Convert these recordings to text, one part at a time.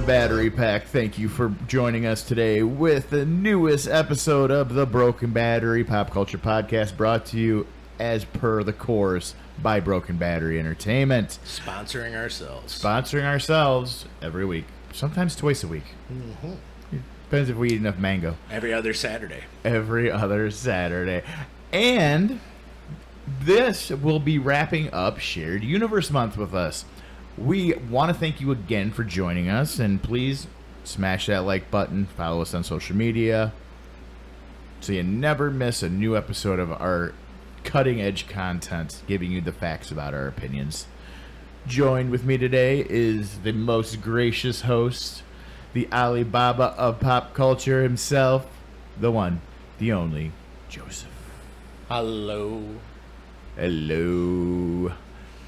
Battery Pack. Thank you for joining us today with the newest episode of the Broken Battery Pop Culture Podcast, brought to you as per the course by Broken Battery Entertainment. Sponsoring ourselves every week, sometimes twice a week. Mm-hmm. Depends if we eat enough mango. Every other Saturday. And this will be wrapping up Shared Universe Month with us. We want to thank you again for joining us, and please smash that like button, follow us on social media, so you never miss a new episode of our cutting-edge content, giving you the facts about our opinions. Joined with me today is the most gracious host, the Alibaba of pop culture himself, the one, the only, Joseph. Hello.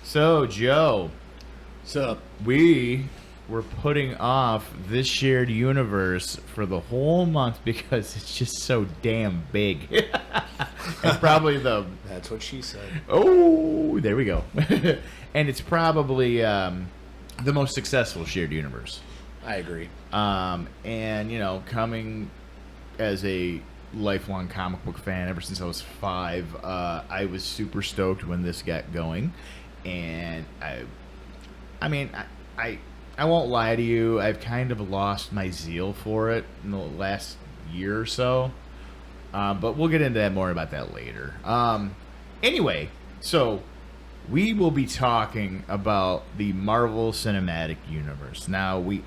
So, Joe... So we were putting off this shared universe for the whole month because it's just so damn big. It's probably That's what she said. Oh, there we go. And it's probably the most successful shared universe. I agree. And, you know, coming as a lifelong comic book fan ever since I was 5, I was super stoked when this got going. And I mean, I won't lie to you. I've kind of lost my zeal for it in the last year or so. But we'll get into that more about that later. Anyway, so we will be talking about the Marvel Cinematic Universe. Now, we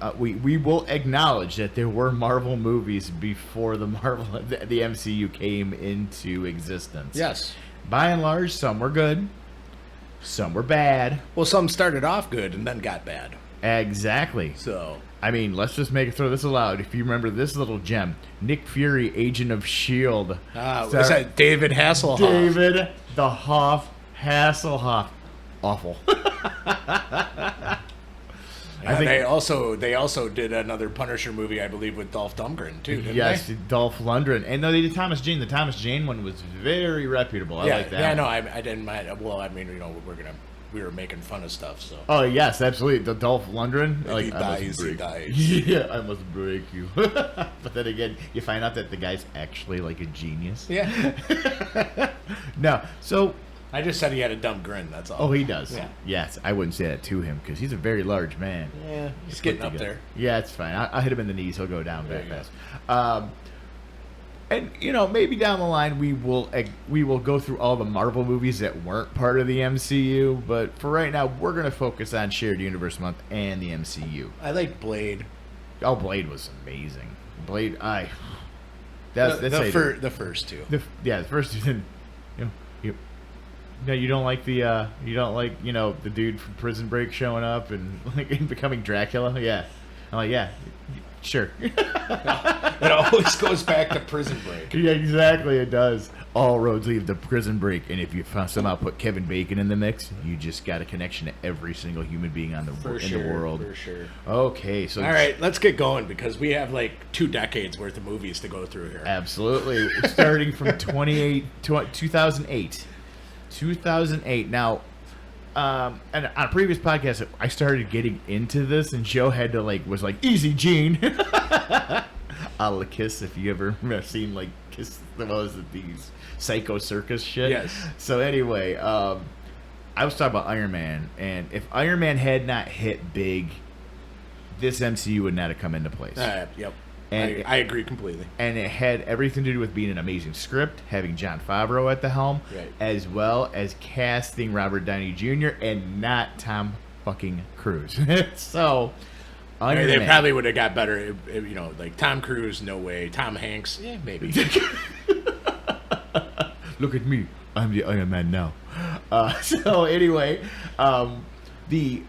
will acknowledge that there were Marvel movies before the MCU came into existence. Yes. By and large, some were good. Some were bad. Well, some started off good and then got bad. Exactly. So, I mean, let's just throw this aloud. If you remember this little gem, Nick Fury, Agent of S.H.I.E.L.D. Was that David Hasselhoff? David the Hoff Hasselhoff. Awful. I think they also did another Punisher movie, I believe, with Dolph Lundgren too. Didn't yes, they? Dolph Lundgren, and no, they did Thomas Jane. The Thomas Jane one was very reputable. I like that. Yeah, no, I didn't mind. Well, I mean, you know, we were making fun of stuff, so. Oh yes, absolutely. The Dolph Lundgren, if he dies, he dies. Yeah, I must break you. But then again, you find out that the guy's actually like a genius. Yeah. No, so. I just said he had a dumb grin, that's all. Oh, he does. Yeah. Yes, I wouldn't say that to him because he's a very large man. Yeah, he's getting up there. Yeah, it's fine. I'll hit him in the knees. He'll go down very fast. And, you know, maybe down the line we will go through all the Marvel movies that weren't part of the MCU. But for right now, we're going to focus on Shared Universe Month and the MCU. I like Blade. Oh, Blade was amazing. Blade, the first two. The first two. No, you don't like the dude from Prison Break showing up and like becoming Dracula? Yeah. I'm like, yeah, sure. It always goes back to Prison Break. Yeah, exactly, it does. All roads lead to Prison Break, and if you somehow put Kevin Bacon in the mix, you just got a connection to every single human being in the world. For sure. Okay, so... All right, let's get going, because we have like 2 decades worth of movies to go through here. Absolutely. Starting from 2008. 2008. Now, and on a previous podcast, I started getting into this, and Joe had to was like, "Easy, Gene." A la Kiss, if you ever seen Kiss, these Psycho Circus shit. Yes. So anyway, I was talking about Iron Man, and if Iron Man had not hit big, this MCU would not have come into place. Yep. And I agree completely. And it had everything to do with being an amazing script, having Jon Favreau at the helm, right, as well as casting Robert Downey Jr. and not Tom fucking Cruise. So, they probably would have got better, like Tom Cruise, no way. Tom Hanks, yeah, maybe. Look at me, I'm the Iron Man now. So anyway, the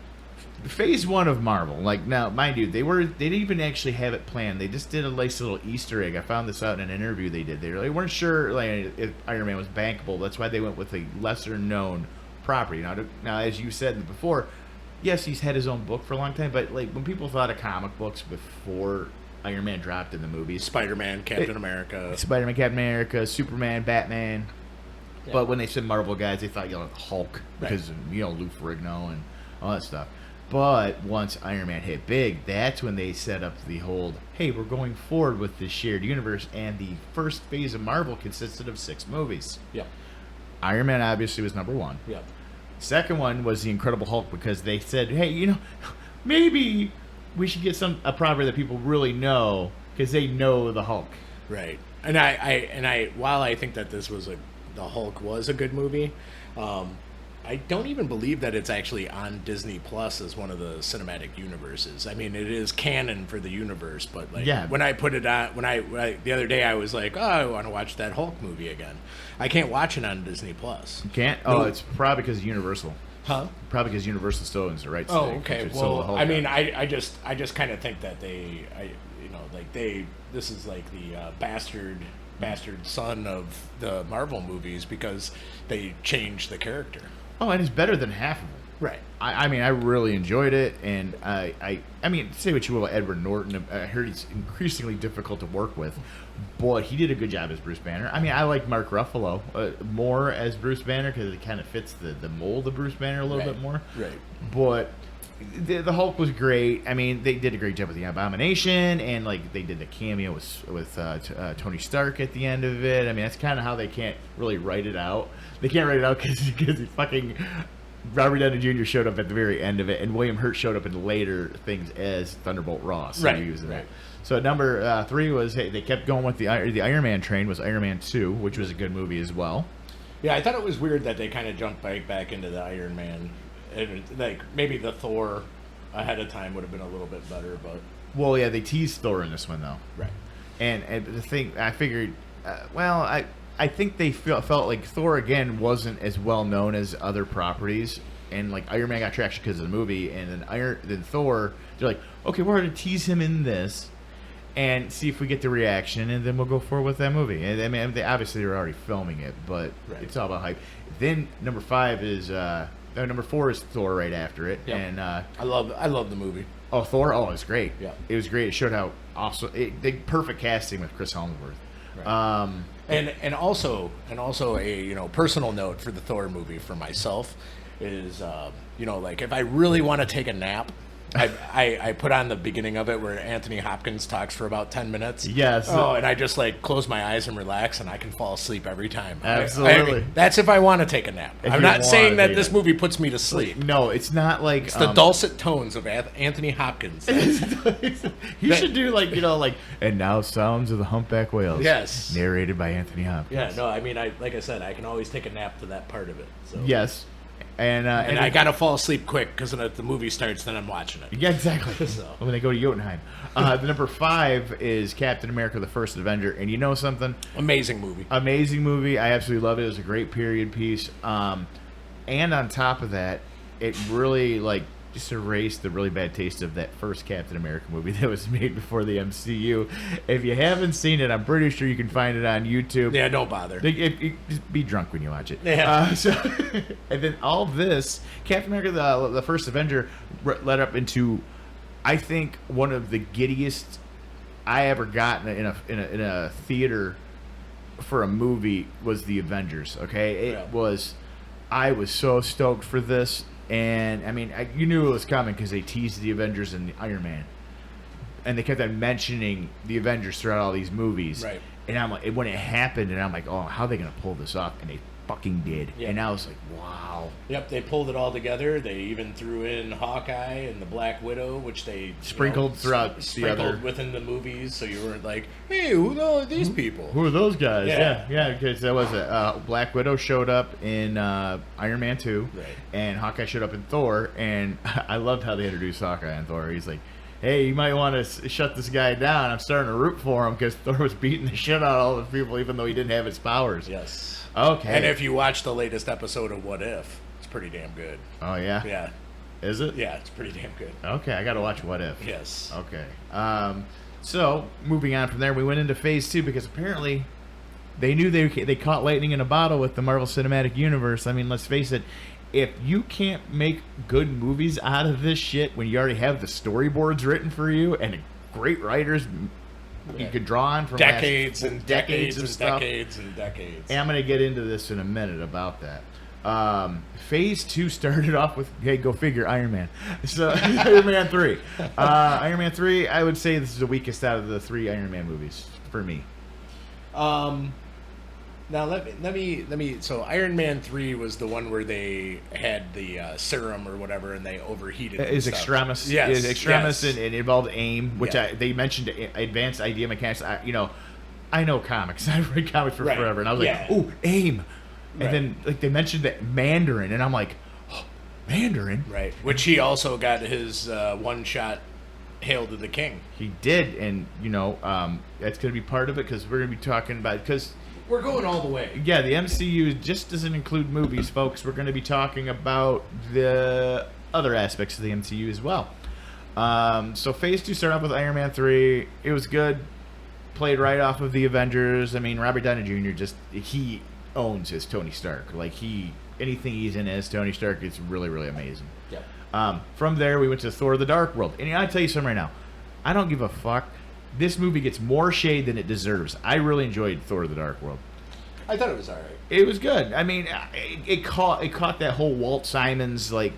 Phase 1 of Marvel, now, mind you, they didn't even actually have it planned. They just did a nice little Easter egg. I found this out in an interview they did. They weren't sure if Iron Man was bankable. That's why they went with a lesser known property. Now, as you said before, yes, he's had his own book for a long time, but when people thought of comic books before Iron Man dropped in the movies, Spider-Man, Captain America, Superman, Batman. Yeah. But when they said Marvel guys, they thought Hulk because Lou Ferrigno and all that stuff. But once Iron Man hit big, that's when they set up the whole, hey, we're going forward with this shared universe, and the first phase of Marvel consisted of 6 movies. Yep. Iron Man obviously was number 1. Yep. Second one was the Incredible Hulk, because they said, hey, maybe we should get a property that people really know, because they know the Hulk. Right. And I while I think that this was the Hulk was a good movie, I don't even believe that it's actually on Disney Plus as one of the cinematic universes. I mean, it is canon for the universe, but when I put it on, when I the other day I was like, oh, I want to watch that Hulk movie again. I can't watch it on Disney Plus. You can't? No. Oh, it's probably because of Universal. Huh? Probably because Universal still owns the rights. Oh, okay. Well, I mean, I just kind of think that this is like the bastard son of the Marvel movies, because they changed the character. Oh, and it's better than half of them. Right. I mean, I really enjoyed it, and I mean, say what you will about Edward Norton. I heard he's increasingly difficult to work with, but he did a good job as Bruce Banner. I mean, I like Mark Ruffalo more as Bruce Banner, because it kind of fits the mold of Bruce Banner a little bit more. Right. But the Hulk was great. I mean, they did a great job with the Abomination, and like they did the cameo with Tony Stark at the end of it. I mean, that's kind of how they can't really write it out. They can't write it out because he fucking Robert Downey Jr. showed up at the very end of it, and William Hurt showed up in later things as Thunderbolt Ross. So right. He was in right. So number 3 was, hey, they kept going with the Iron Man train, was Iron Man 2, which was a good movie as well. Yeah, I thought it was weird that they kind of jumped back into the Iron Man. And, like, maybe the Thor ahead of time would have been a little bit better, but... Well, yeah, they teased Thor in this one, though. Right. And the thing, I figured, I think they felt like Thor, again, wasn't as well known as other properties. And, like, Iron Man got traction because of the movie. And then Thor, they're like, okay, we're going to tease him in this and see if we get the reaction, and then we'll go forward with that movie. And I mean, obviously they're already filming it, but It's all about hype. Then number 5 is... number 4 is Thor right after it. Yep. And I love the movie. Oh, Thor! Oh, it was great. Yeah, it was great. It showed how awesome. Perfect casting with Chris Hemsworth. Right. And also a personal note for the Thor movie for myself is like if I really want to take a nap, I put on the beginning of it where Anthony Hopkins talks for about 10 minutes. Yes. Oh, and I just like close my eyes and relax, and I can fall asleep every time. Absolutely. That's if I want to take a nap. I'm not saying that this movie puts me to sleep. No, it's not like it's the dulcet tones of Anthony Hopkins. You should do and now Sounds of the Humpback Whales. Yes. Narrated by Anthony Hopkins. Yeah. No, I mean, like I said, I can always take a nap to that part of it. So. Yes. And I gotta fall asleep quick because when the movie starts, then I'm watching it. Yeah, exactly. So. When they go to Jotunheim. The number 5 is Captain America: The First Avenger, and you know something? Amazing movie. Amazing movie. I absolutely love it. It was a great period piece. And on top of that, it really just erased the really bad taste of that first Captain America movie that was made before the MCU. If you haven't seen it, I'm pretty sure you can find it on YouTube. Yeah, don't bother. Just be drunk when you watch it. Yeah. And then all this, Captain America, the First Avenger, led up into, I think, one of the giddiest I ever got in a theater for a movie was the Avengers. Okay, I was so stoked for this. And, I mean, you knew it was coming because they teased the Avengers and the Iron Man. And they kept on mentioning the Avengers throughout all these movies. Right. And I'm like, when it happened, and I'm like, oh, how are they going to pull this off? And they fucking did. Yep. And I was like, wow. Yep, they pulled it all together. They even threw in Hawkeye and the Black Widow, which they sprinkled throughout sprinkled within the movies, so you weren't like, hey, who are these people? Who are those guys? Yeah, because that was it. Black Widow showed up in Iron Man 2, right. And Hawkeye showed up in Thor, and I loved how they introduced Hawkeye in Thor. He's like, hey, you might want to shut this guy down. I'm starting to root for him because Thor was beating the shit out of all the people, even though he didn't have his powers. Yes. Okay. And if you watch the latest episode of What If, it's pretty damn good. Oh, yeah? Yeah. Is it? Yeah, it's pretty damn good. Okay, I got to watch What If. Yes. Okay. So, moving on from there, we went into Phase 2 because apparently they knew they caught lightning in a bottle with the Marvel Cinematic Universe. I mean, let's face it, if you can't make good movies out of this shit when you already have the storyboards written for you and great writers you could draw on from decades and decades and stuff. decades and decades. And I'm going to get into this in a minute about that. Phase 2 started off with, hey, go figure, Iron Man. So Iron Man 3. Iron Man 3, I would say this is the weakest out of the 3 Iron Man movies for me. Now let me. So Iron Man 3 was the one where they had the serum or whatever, and they overheated. Is Extremis? Yes, Is Extremis, yes. and it involved AIM, which they mentioned advanced idea mechanics. I know comics. I've read comics for forever, and I was like, ooh, AIM. And then like they mentioned that Mandarin, and I'm like, oh, Mandarin, right? Which he also got his one shot. Hail to the King. He did, and that's going to be part of it because we're going to be talking about because we're going all the way. Yeah, the MCU just doesn't include movies, folks. We're going to be talking about the other aspects of the MCU as well. So Phase 2 started off with Iron Man 3. It was good. Played right off of the Avengers. I mean, Robert Downey Jr. he owns his Tony Stark. Like anything he's in as Tony Stark is really, really amazing. Yep. From there, we went to Thor: The Dark World. And I'll tell you something right now. I don't give a fuck. This movie gets more shade than it deserves. I really enjoyed Thor: The Dark World. I thought it was all right. It was good. I mean, it caught that whole Walt Simon's like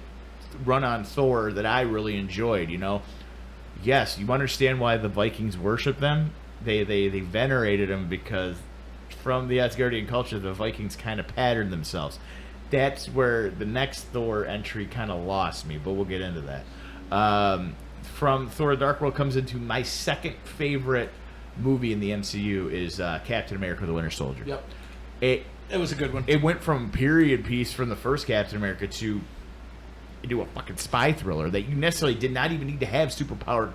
run on Thor that I really enjoyed. Yes, you understand why the Vikings worship them. They venerated them because from the Asgardian culture, the Vikings kind of patterned themselves. That's where the next Thor entry kind of lost me, but we'll get into that. From Thor: Dark World comes into my second favorite movie in the MCU is Captain America: The Winter Soldier. Yep. It was a good one. It went from period piece from the first Captain America to a fucking spy thriller that you necessarily did not even need to have superpowered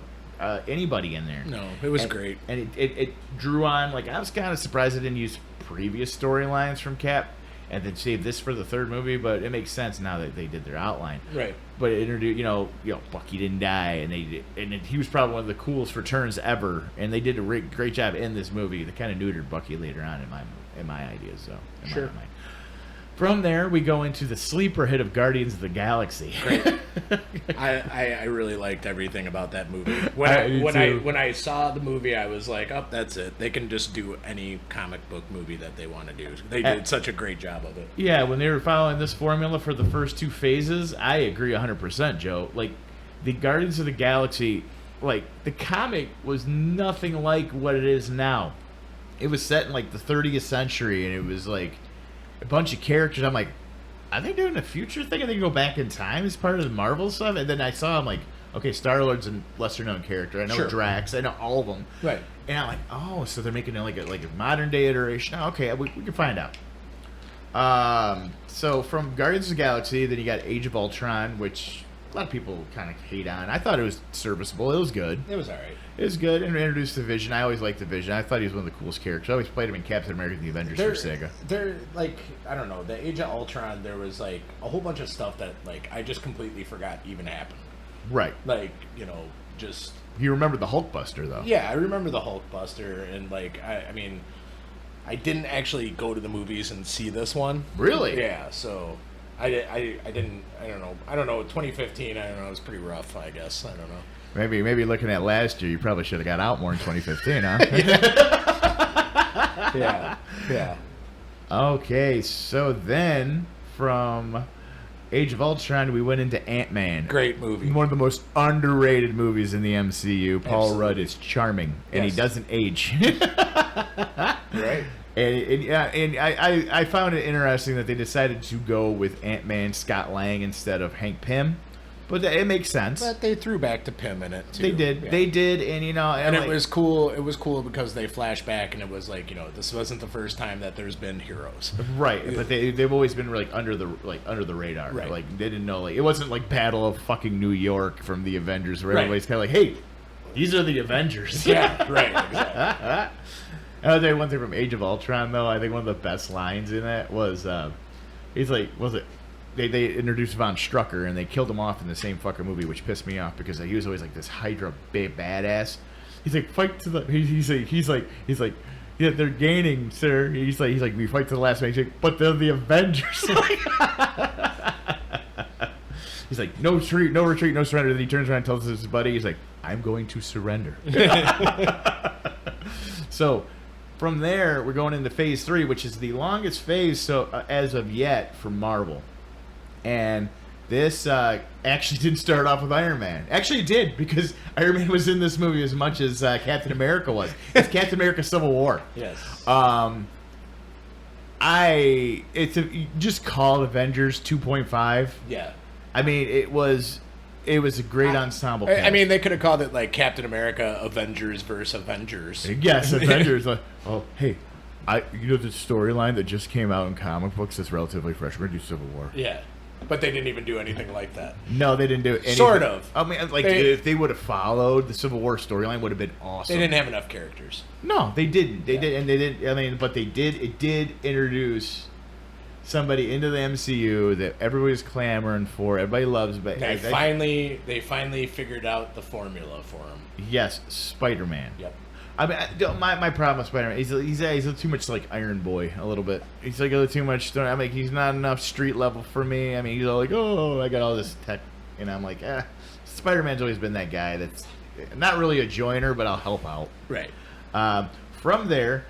anybody in there. No, it was great. And it drew on, like, I was kind of surprised it didn't use previous storylines from Cap and then save this for the third movie, but it makes sense now that they did their outline. Right. But it introduced, Bucky didn't die, and he was probably one of the coolest returns ever, and they did a great job in this movie. They kind of neutered Bucky later on in my ideas, so sure. From there, we go into the sleeper hit of Guardians of the Galaxy. Great. I really liked everything about that movie. When I saw the movie, I was like, oh, that's it. They can just do any comic book movie that they want to do. They did such a great job of it. Yeah, when they were following this formula for the first 2 phases, I agree 100%, Joe. Like, the Guardians of the Galaxy, like, the comic was nothing like what it is now. It was set in, like, the 30th century, and it was, like, a bunch of characters. I'm like, are they doing a future thing? Are they go back in time as part of the Marvel stuff? And then I saw, I'm like, okay, Star-Lord's a lesser-known character. I know Drax. I know all of them. Right. And I'm like, oh, so they're making it like a modern-day iteration. Oh, okay, we can find out. So from Guardians of the Galaxy, then you got Age of Ultron, which a lot of people kind of hate on. I thought it was serviceable. It was good. It was all right. It was good, and introduced the Vision. I always liked the Vision. I thought he was one of the coolest characters. I always played him in Captain America and the Avengers for Sega. They're like, I don't know, the Age of Ultron, there was like a whole bunch of stuff that like I just completely forgot even happened. Right. Like, just... You remember the Hulkbuster, though. Yeah, I remember the Hulkbuster, and like, I mean, I didn't actually go to the movies and see this one. Really? Yeah, so... I didn't, I don't know, 2015, I don't know, it was pretty rough, I guess, I don't know. Maybe looking at last year, you probably should have got out more in 2015, huh? Yeah. Okay, so then from Age of Ultron, we went into Ant-Man. Great movie. One of the most underrated movies in the MCU. Paul Rudd is charming, and he doesn't age. Right. And I found it interesting that they decided to go with Ant-Man Scott Lang instead of Hank Pym. But it makes sense. But they threw back to Pym in it, too. They did. Yeah. They did, and And it was cool. It was cool because they flashed back, and it was like, this wasn't the first time that there's been heroes. Right, but they've always been like under the radar. Right. Like they didn't know. Like it wasn't like Battle of fucking New York from the Avengers, where everybody's kind of like, hey, these are the Avengers. Yeah, right. Exactly. I'll tell you one thing from Age of Ultron, though. I think one of the best lines in that was, he's like, They introduced Von Strucker, and they killed him off in the same fucking movie, which pissed me off because he was always like this Hydra badass. He's like, fight to the. He's like, yeah, they're gaining, sir. He's like, we fight to the last man. He's like, but they're the Avengers. He's like, no retreat, no surrender. Then he turns around and tells his buddy, he's like, I'm going to surrender. So, from there, we're going into Phase 3, which is the longest phase as of yet for Marvel. And this actually didn't start off with Iron Man. Actually, it did, because Iron Man was in this movie as much as Captain America was. It's Captain America Civil War. Yes. Just call it Avengers 2.5. Yeah. I mean, it was a great ensemble cast. I mean, they could have called it like Captain America Avengers versus Avengers. Yes, Avengers. Like, oh, hey, the storyline that just came out in comic books that's relatively fresh. We're gonna do Civil War. Yeah. But they didn't even do anything like that. No, they didn't do anything. Sort of. I mean, like, if they would have followed the Civil War storyline, would have been awesome. They didn't have enough characters. No, they didn't. They didn't. I mean, but they did. It did introduce somebody into the MCU that everybody's clamoring for. Everybody loves. But They finally figured out the formula for him. Yes, Spider-Man. Yep. I mean, my problem with Spider-Man, he's a little too much like Iron Boy, a little bit. He's like a little too much. I mean, he's not enough street level for me. I mean, he's all like, oh, I got all this tech, and I'm like, Spider-Man's always been that guy that's not really a joiner, but I'll help out. Right. From there,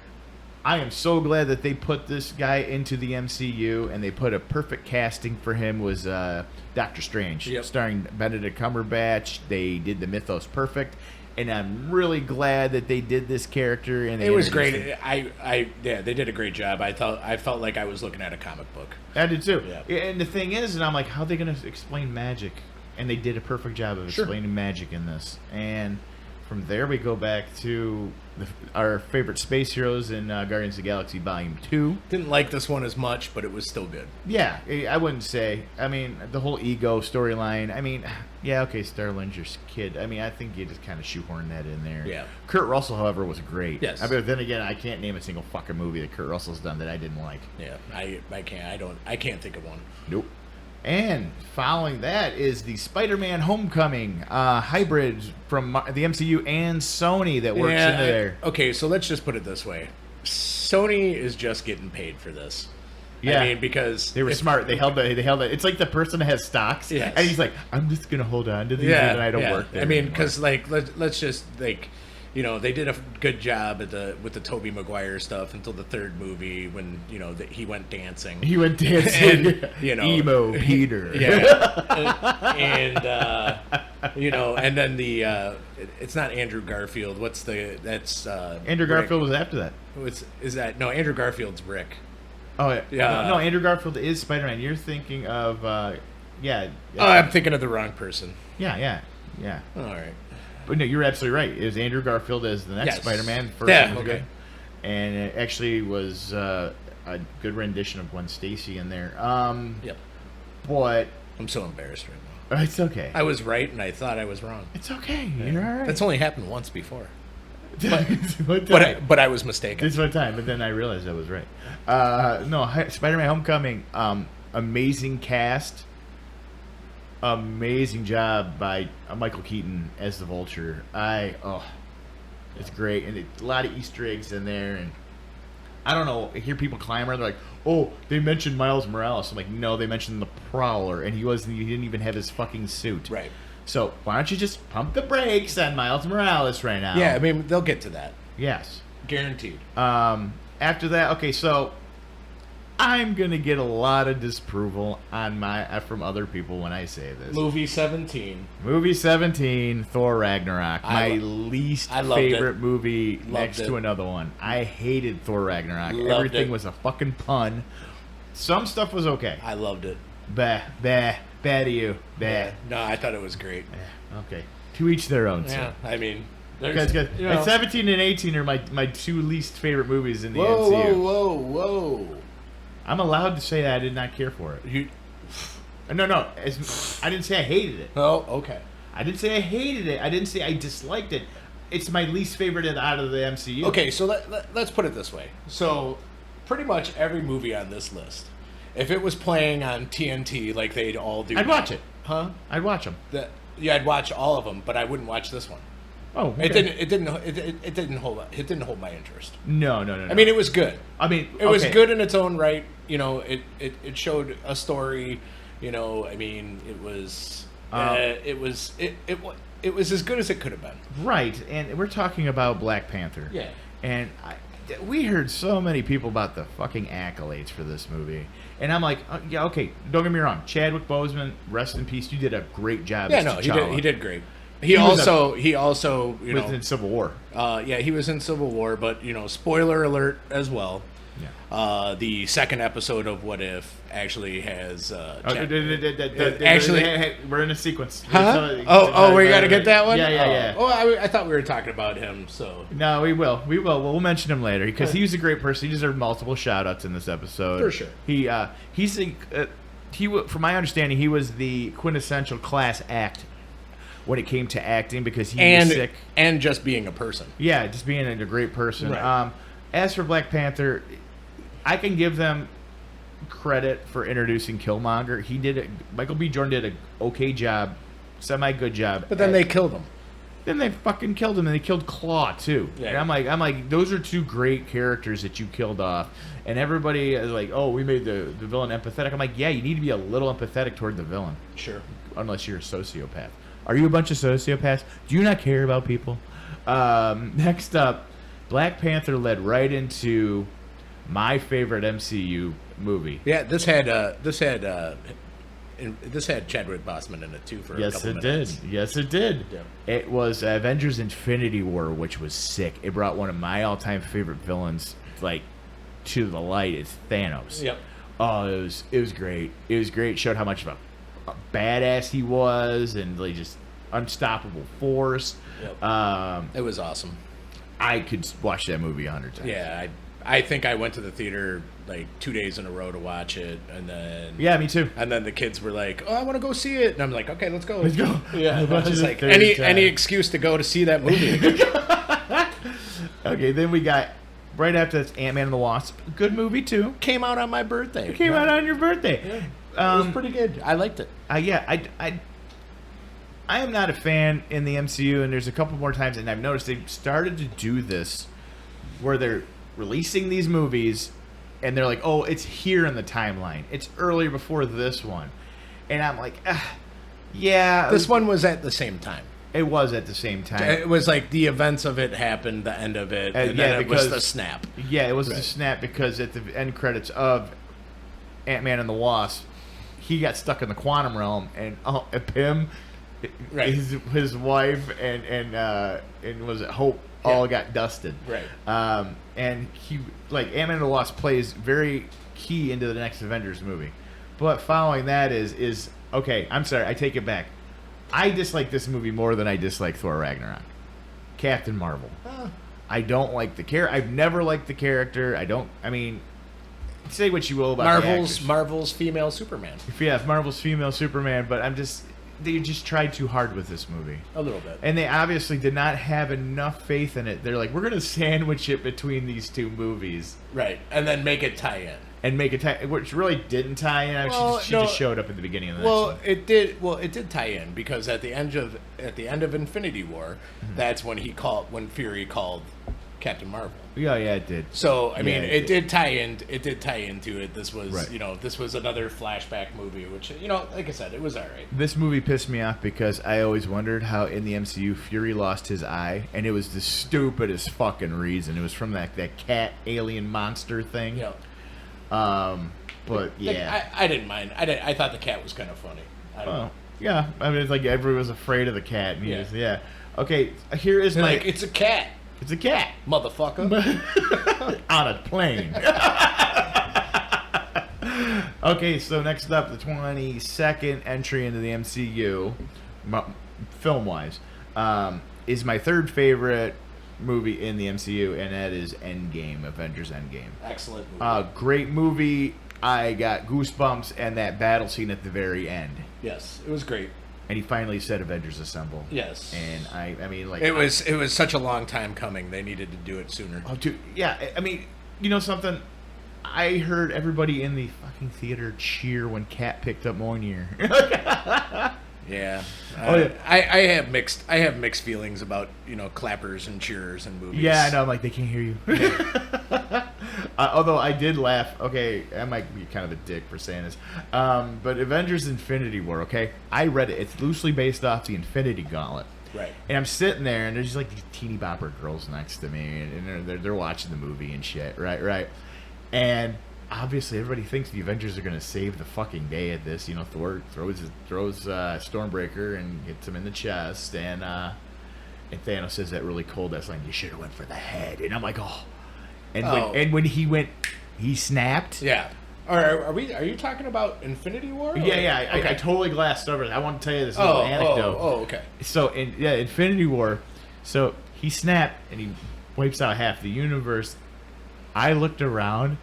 I am so glad that they put this guy into the MCU, and they put a perfect casting for him was Doctor Strange, starring Benedict Cumberbatch. They did the mythos perfect. And I'm really glad that they did this character. And it was great. Yeah, they did a great job. I felt like I was looking at a comic book. I did too. Yeah. And the thing is, and I'm like, how are they going to explain magic? And they did a perfect job of explaining magic in this. And from there, we go back to our favorite space heroes in Guardians of the Galaxy Volume 2. Didn't like this one as much, but it was still good. Yeah, I wouldn't say. I mean, the whole ego storyline. I mean, yeah, okay, Star-Lord's your kid. I mean, I think you just kind of shoehorn that in there. Yeah. Kurt Russell, however, was great. Yes. I mean, then again, I can't name a single fucking movie that Kurt Russell's done that I didn't like. Yeah, I can't. I can't think of one. Nope. And following that is the Spider-Man Homecoming hybrid from the MCU and Sony that works into there. Okay, so let's just put it this way. Sony is just getting paid for this. Yeah. I mean, because... They were smart. They held it. It's like the person that has stocks. Yes. And he's like, I'm just going to hold on to these and I don't work there. I mean, anymore. because, like, let's just, like... You know, they did a good job with the Tobey Maguire stuff until the third movie when, you know, he went dancing. He went dancing. And, you know, emo Peter. Yeah. You know, and then it's not Andrew Garfield. That's Andrew Garfield was after that. Andrew Garfield's Rick. Oh, yeah. No, Andrew Garfield is Spider-Man. You're thinking of, yeah. Oh, I'm thinking of the wrong person. Yeah. All right. But no, you're absolutely right. It was Andrew Garfield as the next Spider-Man. First yeah, one was okay. Good. And it actually was a good rendition of Gwen Stacy in there. Yep. But I'm so embarrassed right now. It's okay. I was right, and I thought I was wrong. It's okay. Yeah. You're all right. That's only happened once before. But I was mistaken. This one time, but then I realized I was right. No, Spider-Man Homecoming, amazing cast. Amazing job by Michael Keaton as the Vulture. It's great, and a lot of Easter eggs in there. And I don't know. I hear people clamor. They're like, "Oh, they mentioned Miles Morales." I'm like, "No, they mentioned the Prowler, and he didn't even have his fucking suit." Right. So why don't you just pump the brakes on Miles Morales right now? Yeah, I mean they'll get to that. Yes, guaranteed. After that, okay, so I'm gonna get a lot of disapproval from other people when I say this. Movie 17, Thor Ragnarok, my least favorite movie next to another one. I hated Thor Ragnarok. Everything was a fucking pun. Some stuff was okay. I loved it. Bah to you. Yeah. No, I thought it was great. Okay, to each their own. Yeah, I mean. Because 17 and 18 are my two least favorite movies in the MCU. Whoa. I'm allowed to say that I did not care for it. No. I didn't say I hated it. Oh, okay. I didn't say I hated it. I didn't say I disliked it. It's my least favorite out of the MCU. Okay, so let's put it this way. So, pretty much every movie on this list, if it was playing on TNT like they'd all do, I'd watch it. Huh? I'd watch them. I'd watch all of them, but I wouldn't watch this one. Oh, okay. It didn't hold my interest. No. I mean, it was good. I mean, it was good in its own right. You know, it showed a story. You know, I mean, it was as good as it could have been. Right, and we're talking about Black Panther. Yeah. And we heard so many people about the fucking accolades for this movie, and I'm like, yeah, okay, don't get me wrong, Chadwick Boseman, rest in peace, you did a great job. Yeah, as no, T'Challa. he did great. He also you was know in Civil War. yeah, he was in Civil War, but spoiler alert as well. Yeah. The second episode of What If actually has Actually, we're in a sequence. Huh? We got to get that one. Yeah. Oh, I thought we were talking about him. So no, we will. We'll mention him later because he was a great person. He deserved multiple shout outs in this episode. For sure. From my understanding, he was the quintessential class act when it came to acting because he was sick and just being a person. Yeah, just being a great person. Right. As for Black Panther, I can give them credit for introducing Killmonger. Michael B. Jordan did an okay job, semi-good job. But then they killed him. Then they fucking killed him, and they killed Claw too. Yeah. And I'm like, those are two great characters that you killed off. And everybody is like, oh, we made the villain empathetic. I'm like, yeah, you need to be a little empathetic toward the villain. Sure. Unless you're a sociopath. Are you a bunch of sociopaths? Do you not care about people? Next up, Black Panther led right into my favorite MCU movie. Yeah, this had Chadwick Boseman in it too for a couple minutes. Yes, it did. Yeah. It was Avengers: Infinity War, which was sick. It brought one of my all-time favorite villains to the light. It's Thanos. Yep. Oh, it was great. It was great. Showed how much of a badass he was, and just unstoppable force. Yep. It was awesome. I could watch that movie 100 times. Yeah, I think I went to the theater 2 days in a row to watch it, and then me too. And then the kids were like, "Oh, I want to go see it," and I'm like, "Okay, let's go." Let's go. Yeah, I was like, any excuse to go to see that movie. Okay, then we got right after that's Ant-Man and the Wasp. Good movie too. Came out on my birthday. It came out on your birthday. Yeah. It was pretty good. I liked it. I am not a fan in the MCU, and there's a couple more times, and I've noticed they've started to do this where they're releasing these movies, and they're like, oh, it's here in the timeline. It's earlier before this one. And I'm like, yeah. This one was at the same time. It was at the same time. It was like the events of it happened, the end of it, and then it was the snap. Yeah, it was the snap because at the end credits of Ant-Man and the Wasp, he got stuck in the quantum realm, and Pym, right, his wife, and was it Hope, all got dusted. Right. And he, Ant-Man and the Wasp plays very key into the next Avengers movie. But following that is okay, I'm sorry, I take it back. I dislike this movie more than I dislike Thor Ragnarok. Captain Marvel. I don't like the character. I've never liked the character. Say what you will about Marvel's female Superman. Yeah, Marvel's female Superman, but they just tried too hard with this movie. A little bit. And they obviously did not have enough faith in it. They're like, we're going to sandwich it between these two movies. Right, and then make it tie in. Which really didn't tie in. She just showed up at the beginning of the next one. It did tie in because at the end of Infinity War, that's when Fury called Captain Marvel. Yeah, it did. So it did tie in. It did tie into it. This was right. This was another flashback movie, which like I said, it was all right. This movie pissed me off because I always wondered how in the MCU Fury lost his eye, and it was the stupidest fucking reason. It was from that cat alien monster thing. Yeah. But yeah, I didn't mind. I thought the cat was kind of funny. I don't know. Yeah, it's like everyone was afraid of the cat. And Okay, here is it's a cat. It's a cat, motherfucker, on a plane. Okay, so next up, the 22nd entry into the MCU, film-wise, is my third favorite movie in the MCU, and that is Endgame, Avengers Endgame. Excellent movie. Great movie. I got goosebumps, and that battle scene at the very end. Yes, it was great. And he finally said Avengers Assemble. Yes. And it was such a long time coming. They needed to do it sooner. Oh, dude. Yeah. You know something? I heard everybody in the fucking theater cheer when Cat picked up Mjolnir. Yeah. I have mixed feelings about clappers and cheers and movies. Yeah, I know. I'm like, they can't hear you. Although I did laugh. Okay, I might be kind of a dick for saying this, but Avengers: Infinity War. Okay, I read it. It's loosely based off the Infinity Gauntlet. Right. And I'm sitting there, and there's just like these teeny bopper girls next to me, and they're watching the movie and shit, right. And obviously, everybody thinks the Avengers are gonna save the fucking day at this. You know, Thor throws Stormbreaker and hits him in the chest, and Thanos says that really cold ass line, "You should have went for the head." And I'm like, oh. And when he snapped. Yeah. Are you talking about Infinity War? Or? Yeah. Okay. I totally glassed over it. I want to tell you this little anecdote. Okay. So, Infinity War. So he snapped and he wipes out half the universe. I looked around.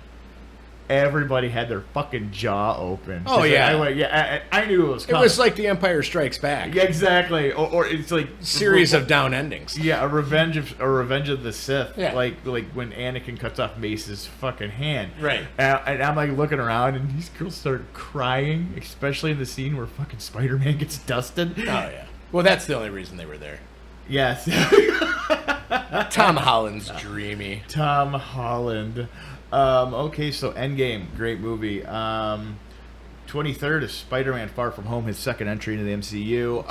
Everybody had their fucking jaw open. Oh, yeah. I knew it was coming. It was like The Empire Strikes Back. Yeah, exactly. Or it's like series of down endings. Yeah, a Revenge of the Sith. Yeah. Like when Anakin cuts off Mace's fucking hand. Right. And I'm like looking around, and these girls start crying, especially in the scene where fucking Spider-Man gets dusted. Oh yeah. Well, that's the only reason they were there. Yes. Tom Holland's dreamy. Tom Holland. Okay, so Endgame, great movie. 23rd is Spider-Man: Far From Home, his second entry into the MCU.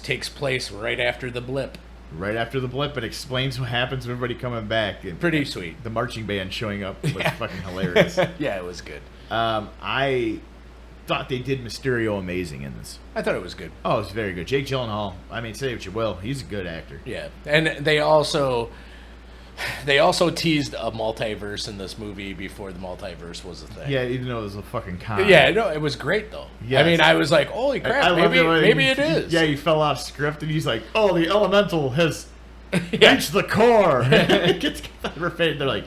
Takes place right after the blip. Right after the blip, it explains what happens with everybody coming back. And pretty sweet. The marching band showing up was fucking hilarious. Yeah, it was good. I thought they did Mysterio amazing in this. I thought it was good. Oh, it's very good. Jake Gyllenhaal, I mean, say what you will, he's a good actor. Yeah, and they also teased a multiverse in this movie before the multiverse was a thing. Yeah, even though it was a fucking con. Yeah, no, it was great though. Yes. I mean, I was like, holy crap, maybe it is. Yeah, he fell off script, and he's like, oh, the elemental has reached the core. It gets they're like,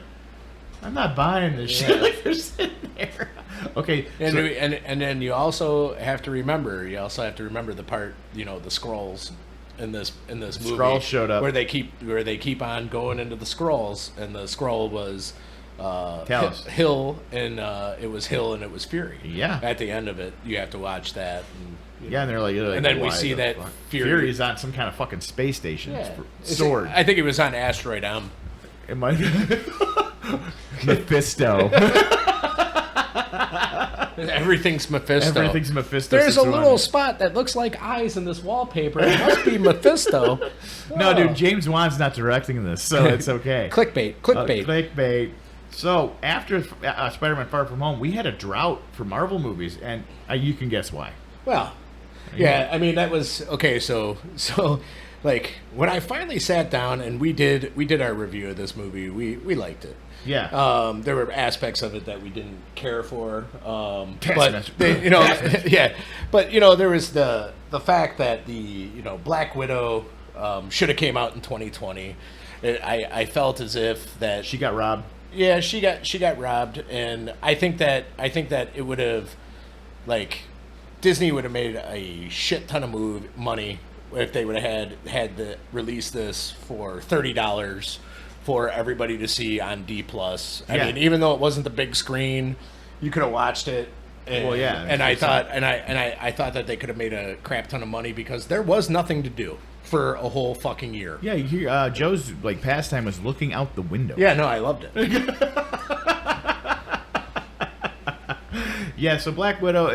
I'm not buying this shit. Like, they're sitting there. Okay. And then you also have to remember the part, the Skrulls in this movie. Skrulls showed up where they keep on going into the Skrulls, and the Skrull was Hill, and it was Hill and it was Fury. Yeah. At the end of it, you have to watch that. And they're like, and then we see that Fury's on some kind of fucking space station. Yeah. Sword. I think it was on Asteroid M. It might Mephisto. Everything's Mephisto. Everything's Mephisto. There's a little spot that looks like eyes in this wallpaper. It must be Mephisto. No, dude, James Wan's not directing this, so it's okay. Clickbait. So, after Spider-Man Far From Home, we had a drought for Marvel movies, and you can guess why. Well, yeah, I mean, that was... Okay, so like, when I finally sat down and we did our review of this movie, we liked it. Yeah. There were aspects of it that we didn't care for. But there was the fact that the Black Widow should have came out in 2020. I felt as if that she got robbed. Yeah, she got robbed, and I think that it would have, like, Disney would have made a shit ton of money if they would have had to release this for $30 for everybody to see on D+. I mean, even though it wasn't the big screen, you could have watched it. And, well, yeah, and I thought that they could have made a crap ton of money because there was nothing to do for a whole fucking year. Yeah, Joe's pastime was looking out the window. Yeah, no, I loved it. Yeah, so Black Widow.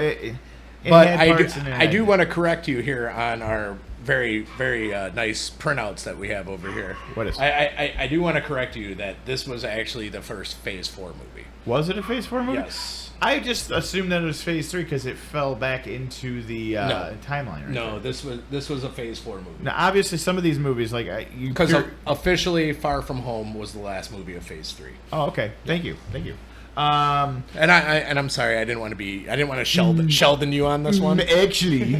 But I do want to correct you here on our very, very nice printouts that we have over here. What is? I do want to correct you that this was actually the first Phase 4 movie. Was it a Phase 4 movie? Yes. I just assumed that it was Phase 3 because it fell back into the timeline. Right no, this was a Phase 4 movie. Now, obviously, some of these movies, because officially, Far From Home was the last movie of Phase 3. Oh, okay. Thank you. And I'm sorry, I didn't want to Sheldon you on this one. Actually.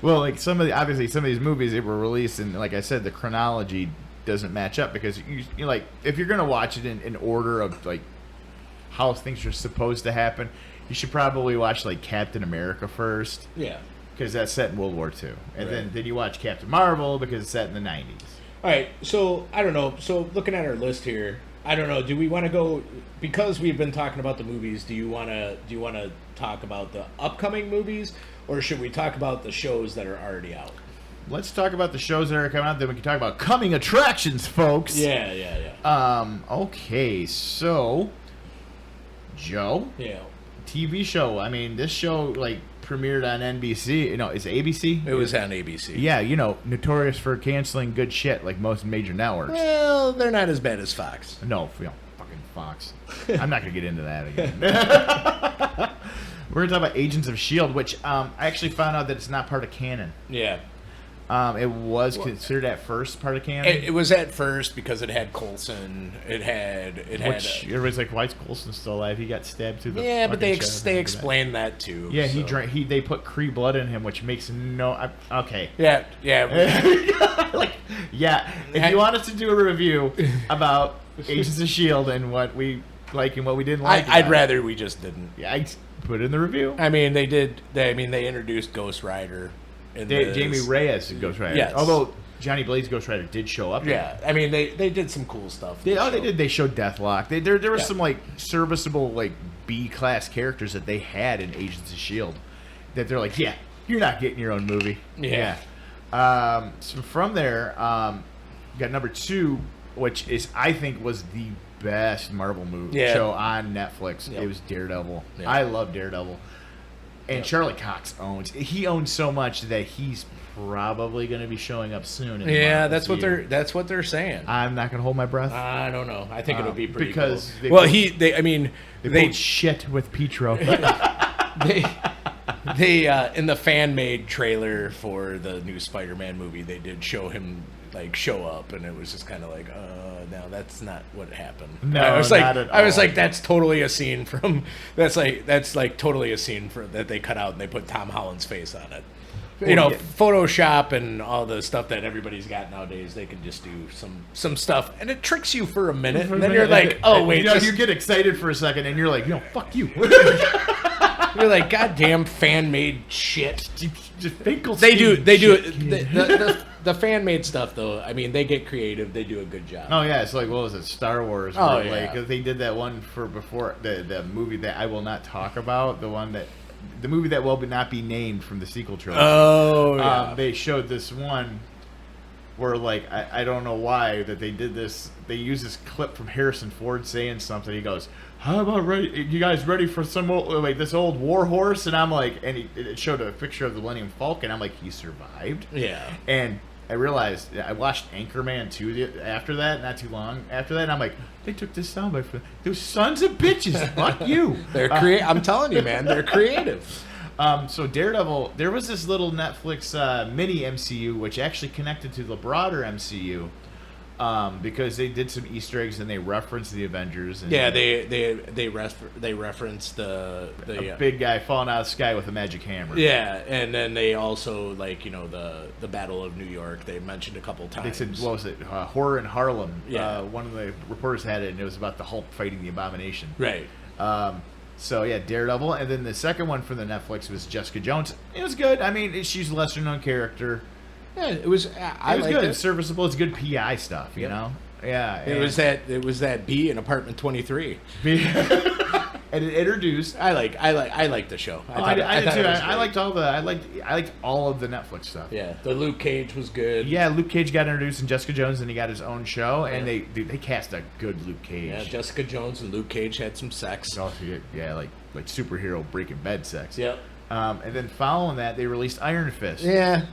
Well, some of these movies, they were released, and like I said, the chronology doesn't match up because you if you're gonna watch it in order of how things are supposed to happen, you should probably watch Captain America first. Yeah. Because that's set in World War II, and then you watch Captain Marvel because it's set in the 90s. All right, so I don't know. So looking at our list here, I don't know. Do we want to go because we've been talking about the movies? Do you want to talk about the upcoming movies, or should we talk about the shows that are already out? Let's talk about the shows that are coming out. Then we can talk about coming attractions, folks. Yeah. Okay, so Joe. Yeah. TV show. I mean, this show like premiered on NBC. No, it's ABC. It was on ABC. Yeah, notorious for canceling good shit like most major networks. Well, they're not as bad as Fox. No, fucking Fox. I'm not gonna get into that again. We're gonna talk about Agents of S.H.I.E.L.D., which I actually found out that it's not part of canon. Yeah. It was considered at first part of canon. It was at first because it had Coulson. Which everybody's like, why is Coulson still alive? He got stabbed through the. Yeah, but they explained that too. Yeah, so. he drank. They put Cree blood in him, which makes no. Okay. Yeah. If you want us to do a review about Agents of S.H.I.E.L.D. and what we like and what we didn't like, I'd rather we just didn't. Yeah, I put it in the review. I mean, they did. They introduced Ghost Rider. Jamie Reyes is Ghost Rider. Yes. Although Johnny Blaze Ghost Rider did show up. Yeah, I mean they did some cool stuff. They did. They showed Deathlock. There was some like serviceable like B class characters that they had in Agents of S.H.I.E.L.D. that they're like, yeah, you're not getting your own movie. Yeah. So from there, got number 2, which I think was the best Marvel show on Netflix. Yep. It was Daredevil. Yep. I love Daredevil. And Charlie Cox he owns so much that he's probably going to be showing up soon. Yeah, that's what they're saying. I'm not going to hold my breath. I don't know. I think it'll be pretty because cool. they shit with Petro. They in the fan made trailer for the new Spider-Man movie, they did show him like show up, and it was just kind of like, no, that's not what happened. No, not at all. I was like, that's totally a scene from that's totally a scene that they cut out and they put Tom Holland's face on it. Photoshop and all the stuff that everybody's got nowadays, they can just do some stuff, and it tricks you for a minute, and then you're like, oh wait, you get excited for a second, and you're like, fuck you. You're like, goddamn fan-made shit. They do the fan-made stuff though. I mean, they get creative. They do a good job. Oh yeah, it's like, what was it, Star Wars? Oh where, yeah. Like they did that one for before the movie that I will not talk about. The movie that will not be named from the sequel trilogy. Oh yeah. They showed this one where like I don't know why that they did this. They used this clip from Harrison Ford saying something. He goes, "How about you guys ready for some this old war horse?" And I'm like, and it showed a picture of the Millennium Falcon. I'm like, he survived. Yeah. And I realized I watched Anchorman 2 after that, not too long after that, and I'm like, they took this soundbite from those sons of bitches. Fuck you. They're I'm telling you, man, they're creative. So Daredevil, there was this little Netflix mini MCU which actually connected to the broader MCU. Because they did some Easter eggs and they referenced the Avengers. And, yeah, they referenced the big guy falling out of the sky with a magic hammer. Yeah, and then they also the Battle of New York. They mentioned a couple times. They said, what was it? Horror in Harlem. Yeah. One of the reporters had it, and it was about the Hulk fighting the Abomination. Right. So yeah, Daredevil, and then the second one from the Netflix was Jessica Jones. It was good. I mean, she's a lesser known character. Yeah, it was. I liked good. it. It's serviceable. It's good PI stuff, you know. Yeah. It was that B in Apartment 23. And it introduced. I like the show. I did too. I liked all of the Netflix stuff. Yeah, the Luke Cage was good. Yeah, Luke Cage got introduced in Jessica Jones, and he got his own show, and they cast a good Luke Cage. Yeah, Jessica Jones and Luke Cage had some sex. Yeah, like superhero Breaking Bad sex. Yep. And then following that, they released Iron Fist. Yeah.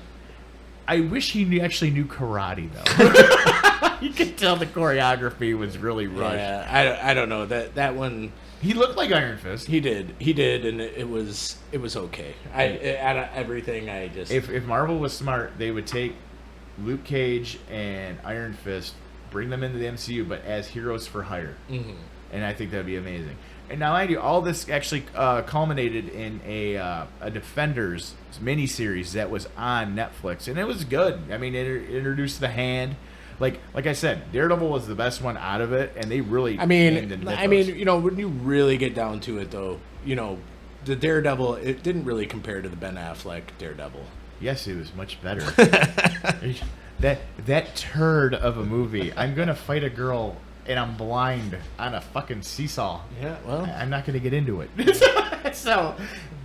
I wish he actually knew karate though. You could tell the choreography was really rushed. Yeah, I don't know that one. He looked like Iron Fist. He did, and it was okay. Out of everything, I just if Marvel was smart, they would take Luke Cage and Iron Fist, bring them into the MCU, but as heroes for hire. Mm-hmm. And I think that'd be amazing. And now, mind you, all this actually culminated in a Defenders miniseries that was on Netflix, and it was good. I mean, it introduced the Hand. Like I said, Daredevil was the best one out of it, and they really. I mean, when you really get down to it, though, the Daredevil, it didn't really compare to the Ben Affleck Daredevil. Yes, it was much better. that turd of a movie. I'm gonna fight a girl. And I'm blind on a fucking seesaw. Yeah, well, I'm not going to get into it. So,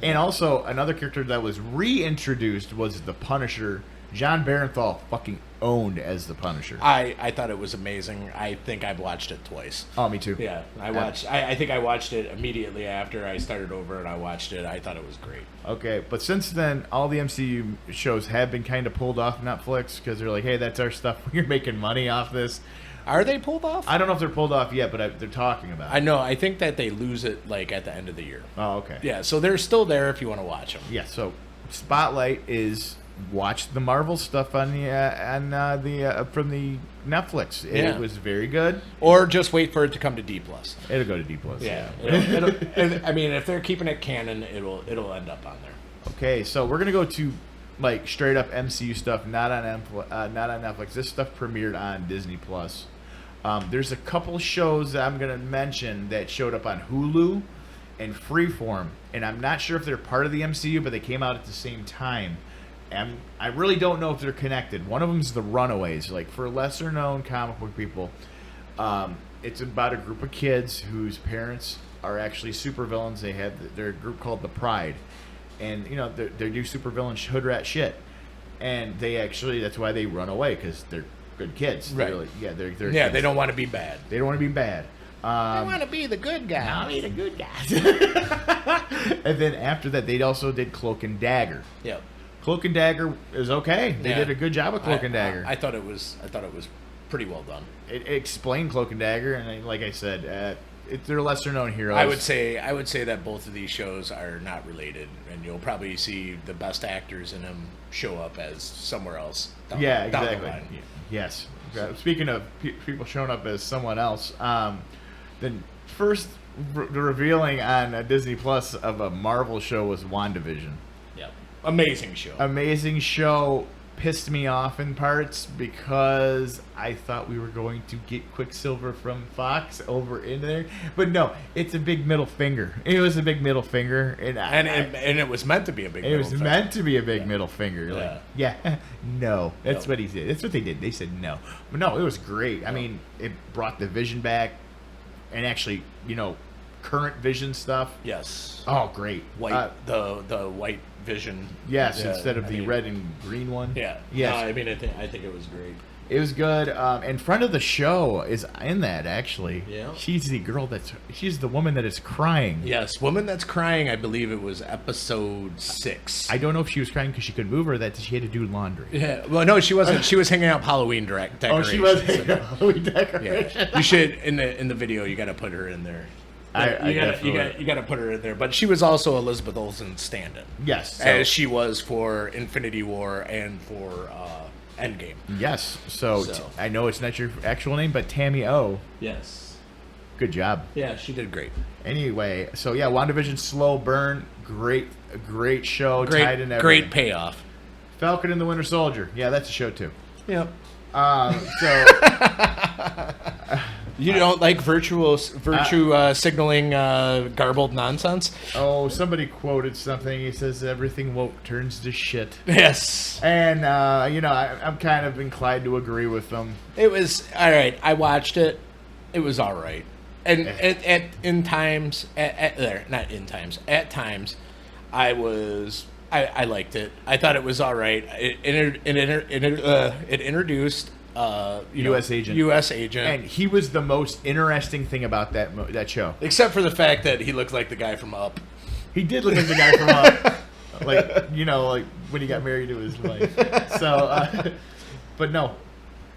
and also another character that was reintroduced was the Punisher. John Barenthal fucking owned as the Punisher. I thought it was amazing. I think I've watched it twice. Oh, me too. Yeah, I think I watched it immediately after I started over, and I watched it. I thought it was great. Okay, but since then, all the MCU shows have been kind of pulled off Netflix because they're like, hey, that's our stuff. We're making money off this. Are they pulled off? I don't know if they're pulled off yet, but they're talking about it. I know. I think that they lose it like at the end of the year. Oh, okay. Yeah, so they're still there if you want to watch them. Yeah. So Spotlight is watch the Marvel stuff on the from the Netflix. It was very good. Or just wait for it to come to D+. It'll go to D+. Yeah. I mean, if they're keeping it canon, it'll end up on there. Okay, so we're gonna go to like straight up MCU stuff, not on Netflix. This stuff premiered on Disney+. There's a couple shows that I'm going to mention that showed up on Hulu and Freeform, and I'm not sure if they're part of the MCU, but they came out at the same time. And I really don't know if they're connected. One of them is The Runaways. Like, for lesser-known comic book people, it's about a group of kids whose parents are actually supervillains. They're a group called The Pride, and you know they do supervillain hood rat shit, and that's why they run away, because they're good kids. Right. They're Yeah, they don't want to be bad. They don't want to be bad. They want to be the good guy. I'll be the good guys. And then after that, they also did Cloak and Dagger. Yep. Cloak and Dagger is okay. They did a good job with Cloak and Dagger. I thought it was pretty well done. It explained Cloak and Dagger, and like I said, they're lesser known heroes. I would say that both of these shows are not related, and you'll probably see the best actors in them show up as somewhere else. Down exactly. the line. Yes. Speaking of people showing up as someone else, the first revealing on Disney Plus of a Marvel show was WandaVision. Yep. Amazing show. Amazing show. Pissed me off in parts because I thought we were going to get Quicksilver from Fox over in there, but no, it's a big middle finger. It was a big middle finger, and it was meant to be a big. It was meant to be a big middle finger. Yeah. Like, no, that's what he said. That's what they did. They said no, but no, it was great. I mean, it brought the Vision back, and actually, current Vision stuff. Yes. Oh, great. White, the white Vision. Yes, instead of the red and green one. Yeah. Yes. No, I mean, I think it was great. It was good. And friend of the show is in that, actually. Yeah. She's the woman that is crying. Yes, woman that's crying. I believe it was episode 6. I don't know if she was crying because she couldn't move or that she had to do laundry. Yeah. Well, no, she wasn't. She was hanging out Halloween decorations. Oh, she was hanging out Halloween decorations. Yeah. You should in the video. You got to put her in there. You got to put her in there. But she was also Elizabeth Olsen's stand-in. Yes, as she was for Infinity War and for Endgame. Yes. So. I know it's not your actual name, but Tammy O. Yes. Good job. Yeah, she did great. Anyway, so yeah, WandaVision, slow burn, great show, tied in everything. Great payoff. Falcon and the Winter Soldier. Yeah, that's a show too. Yep. So. You don't like virtue signaling garbled nonsense? Oh, somebody quoted something. He says everything woke turns to shit. Yes. And I'm kind of inclined to agree with them. It was all right. I watched it. It was all right. And at times, I liked it. I thought it was all right. It introduced. U.S. agent, and he was the most interesting thing about that show, except for the fact that he looked like the guy from Up. He did look like the guy from Up, like when he got married to his wife. So, but no,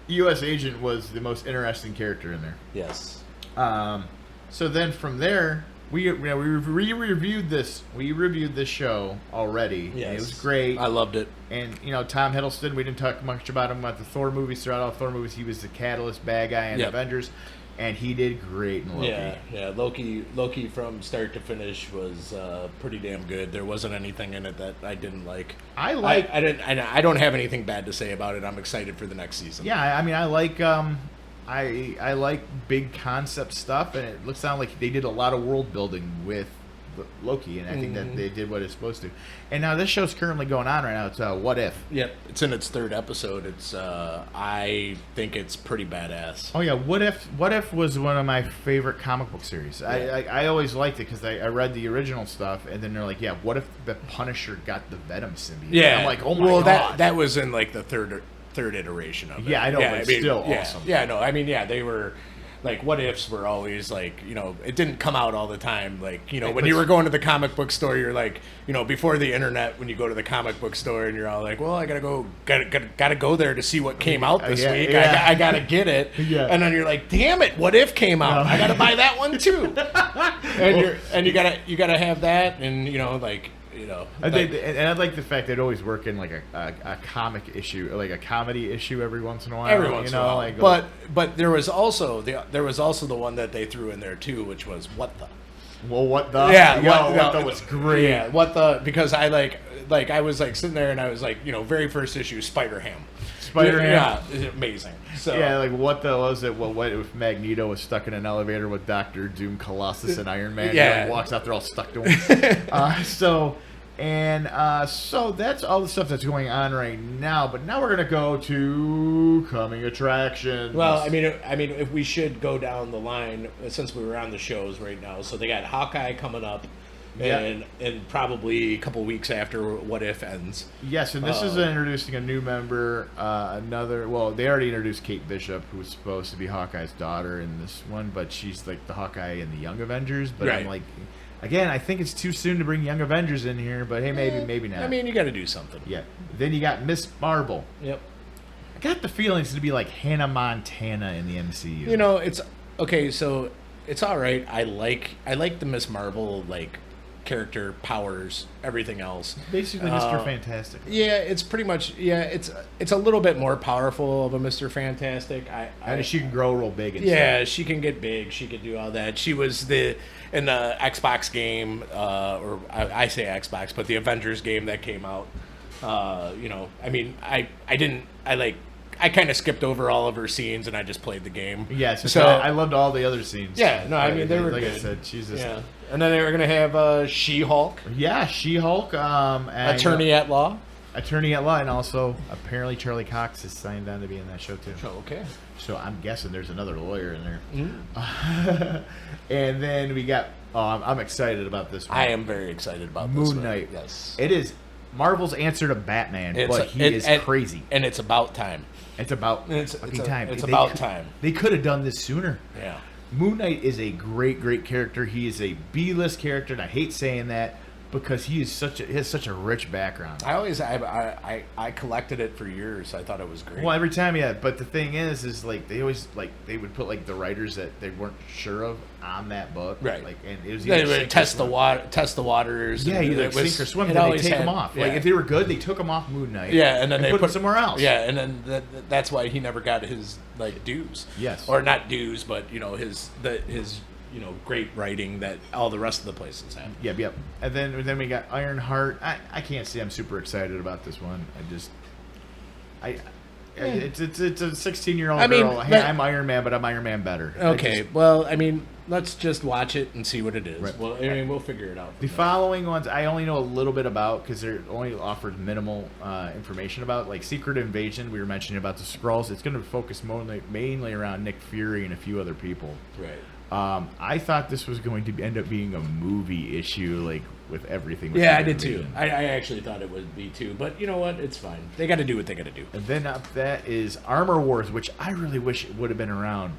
U.S. agent was the most interesting character in there. Yes. So then from there, we reviewed this. We reviewed this show already. Yes. It was great. I loved it. And Tom Hiddleston, we didn't talk much about him about the Thor movies. Throughout all Thor movies, he was the catalyst bad guy in Avengers, and he did great in Loki. Yeah. Loki from start to finish was pretty damn good. There wasn't anything in it that I didn't like. I don't have anything bad to say about it. I'm excited for the next season. Yeah, I mean, I like. I like big concept stuff, and it looks like they did a lot of world building with Loki, and I think that they did what it's supposed to. And now this show's currently going on right now. It's What If? Yep, it's in its 3rd episode. It's I think it's pretty badass. Oh yeah, What If was one of my favorite comic book series. Yeah. I always liked it because I read the original stuff, and then they're like, what if the Punisher got the Venom symbiote? Yeah, and I'm like, oh my god. That was in like the third third iteration of it. Yeah, I know, but it's still awesome. Yeah, no, I mean, yeah, they were. Like, what ifs were always like, it didn't come out all the time. Like, when you were going to the comic book store, you're like, before the internet, when you go to the comic book store and you're all like, well, I gotta go there to see what came out this week. Yeah. I gotta get it. Yeah. And then you're like, damn it, what if came out? I gotta buy that one too. And you gotta have that, and And I like the fact they'd always work in like a comic issue, like a comedy issue every once in a while. Every once in a while. Like, but there was also the one that they threw in there too, which was What the. Well, What the? Yeah, What the was great. Yeah, What the, because I I was like sitting there and I was like, very first issue, Spider-Ham. Yeah, it's amazing. So yeah, like what the was it? Well, what if Magneto was stuck in an elevator with Doctor Doom, Colossus, and Iron Man? Yeah, he walks out there all stuck to him. So that's all the stuff that's going on right now. But now we're gonna go to coming attractions. Well, I mean, if we should go down the line since we were on the shows right now. So they got Hawkeye coming up. And probably a couple weeks after What If ends. Yes, and this is introducing a new member. They already introduced Kate Bishop, who's supposed to be Hawkeye's daughter in this one, but she's like the Hawkeye in the Young Avengers. But right. I'm like, again, I think it's too soon to bring Young Avengers in here, but hey, maybe not. I mean, you got to do something. Yeah. Then you got Miss Marvel. Yep. I got the feeling it's going to be like Hannah Montana in the MCU. It's okay. So it's all right. I like the Miss Marvel character, powers, everything else. Basically Mr. Fantastic. Yeah, it's pretty much, it's a little bit more powerful of a Mr. Fantastic. And she can grow real big and stuff. She can get big, she can do all that. She was in the Xbox game, or I say Xbox, but the Avengers game that came out. I kind of skipped over all of her scenes and I just played the game. Yes, so I loved all the other scenes. Yeah, no, I mean, they were like good. I said, Jesus. Yeah. And then they were going to have She-Hulk. Yeah, She-Hulk. Attorney at Law. Attorney at Law, and also apparently Charlie Cox is signed on to be in that show too. Oh, okay. So I'm guessing there's another lawyer in there. Mm-hmm. And then we got. I'm excited about this one. I am very excited about Moon this one. Knight. Yes. It is Marvel's answer to Batman, but he is crazy. And it's about time. It's about time. It's about time. They could have done this sooner. Yeah. Moon Knight is a great character. He is a B-list character, and I hate saying that because he has such a rich background. I collected it for years. I thought it was great. Well, every time, yeah. But the thing is like they always they would put like the writers that they weren't sure of on that book, right? Like, and it was they would test the waters. Yeah, either sink or swim. Then they take them off. Yeah. Like if they were good, they took them off Moon Knight. Yeah, and then they put them somewhere else. Yeah, and then that's why he never got his dues. Yes, or not dues, but his great writing that all the rest of the places have. Yep. And then we got Ironheart. I can't say I'm super excited about this one. It's a 16-year-old girl. Hey, I'm Iron Man, but I'm Iron Man better. Okay, well, I mean, let's just watch it and see what it is. Right. Well, I mean, we'll figure it out. The following ones I only know a little bit about because they're only offered minimal information about, like Secret Invasion. We were mentioning about the Skrulls. It's going to focus mainly around Nick Fury and a few other people. Right. I thought this was going to end up being a movie issue, like with everything. Yeah, I did too. I actually thought it would be too, but you know what? It's fine. They got to do what they got to do. And then up that is Armor Wars, which I really wish it would have been around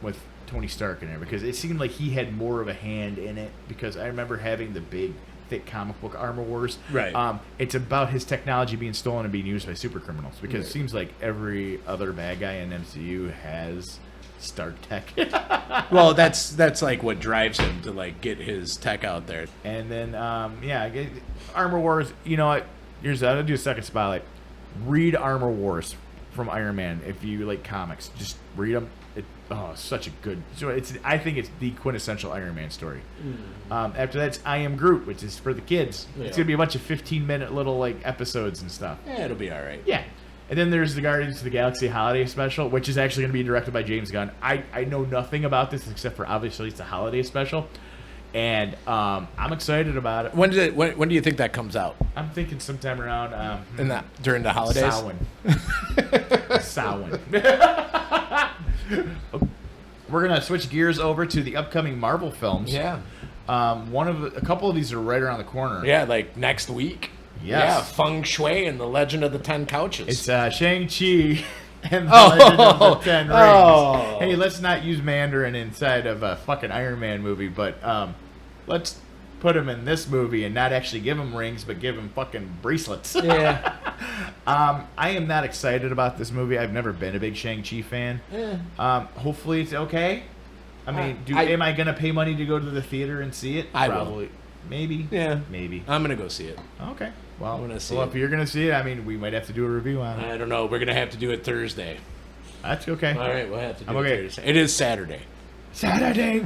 with Tony Stark in there because it seemed like he had more of a hand in it. Because I remember having the big, thick comic book Armor Wars. Right. It's about his technology being stolen and being used by super criminals because it seems like every other bad guy in MCU has Stark tech. Well, that's like what drives him to like get his tech out there. And then Armor Wars. You know what? I'll do a second spotlight. Read Armor Wars from Iron Man if you like comics. Just read them. Such a good. So I think it's the quintessential Iron Man story. After that's I Am Groot, which is for the kids. Yeah. It's gonna be a bunch of 15-minute little like episodes and stuff. Yeah, it'll be all right. Yeah. And then there's the Guardians of the Galaxy Holiday Special, which is actually going to be directed by James Gunn. I know nothing about this except for obviously it's a holiday special, and I'm excited about it. When do you think that comes out? I'm thinking sometime around during the holidays. Samhain. We're gonna switch gears over to the upcoming Marvel films. Yeah. A couple of these are right around the corner. Yeah, like next week. Yeah, Feng Shui and the Legend of the Ten Couches. It's Shang-Chi and the Legend of the Ten Rings. Hey, let's not use Mandarin inside of a fucking Iron Man movie, but let's put him in this movie and not actually give him rings, but give him fucking bracelets. Yeah. I am not excited about this movie. I've never been a big Shang-Chi fan. Hopefully it's okay. I mean, am I going to pay money to go to the theater and see it? Probably. Will. Maybe. Yeah. Maybe. I'm going to go see it. Okay. Well, I'm gonna see if you're going to see it, I mean, we might have to do a review on it. I don't know. We're going to have to do it Thursday. That's okay. All right, we'll have to do it Thursday. It is Saturday. Saturday.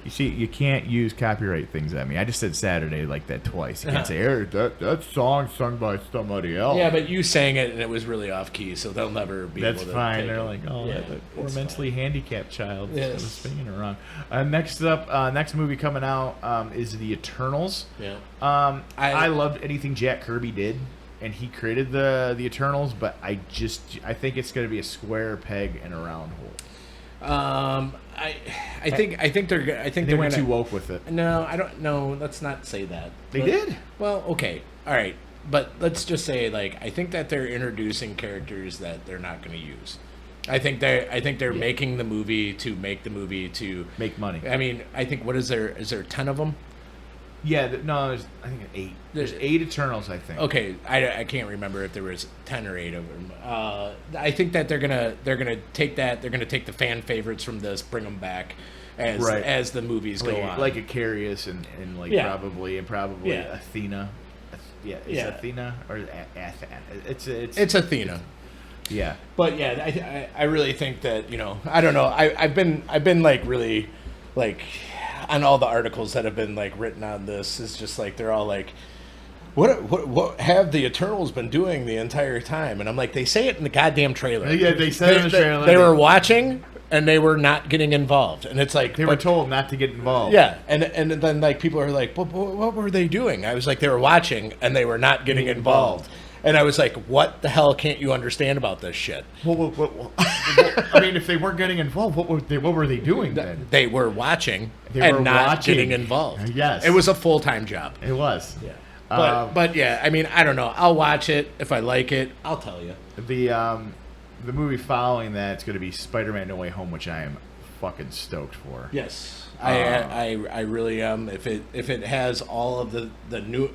You see, you can't use copyright things at me. I just said Saturday like that twice. You can't say, hey, that song sung by somebody else. Yeah, but you sang it and it was really off key, so they'll never be able to That's fine. They're it. like, oh, yeah, that poor mentally handicapped child yes. was singing it wrong. Next up, next movie coming out is The Eternals. Yeah. I loved anything Jack Kirby did, and he created the Eternals, but I think it's going to be a square peg in a round hole. I think they went too woke with it. No, I don't. No, let's not say that. They did. Well, okay, all right, but let's just say I think that they're introducing characters that they're not going to use. I think they're making the movie to make the movie to make money. I mean, I think is there 10 of them? Yeah, no, I think 8. There's 8 Eternals, I think. Okay, I can't remember if there was 10 or 8 of them. I think that they're gonna take that. They're gonna take the fan favorites from this, bring them back as the movies go on, like Icarius and probably Athena. Yeah, Athena or it's Athena. Yeah, but yeah, I really think that I don't know. I've been really on all the articles that have been written on this is just they're all what have the Eternals been doing the entire time? And I'm like, they say it in the goddamn trailer. Yeah, they said it in the trailer. They were watching and they were not getting involved, and it's they were told not to get involved. Yeah, and then people are like, what were they doing? I was like, they were watching and they were not getting involved. And I was like, what the hell can't you understand about this shit? Well, I mean, if they weren't getting involved, what were they doing then? They were watching not getting involved. Yes. It was a full-time job. It was. Yeah. But yeah, I mean, I don't know. I'll watch it. If I like it, I'll tell you. The movie following that, it's going to be Spider-Man No Way Home, which I am fucking stoked for. Yes. I really am. If it has all of the new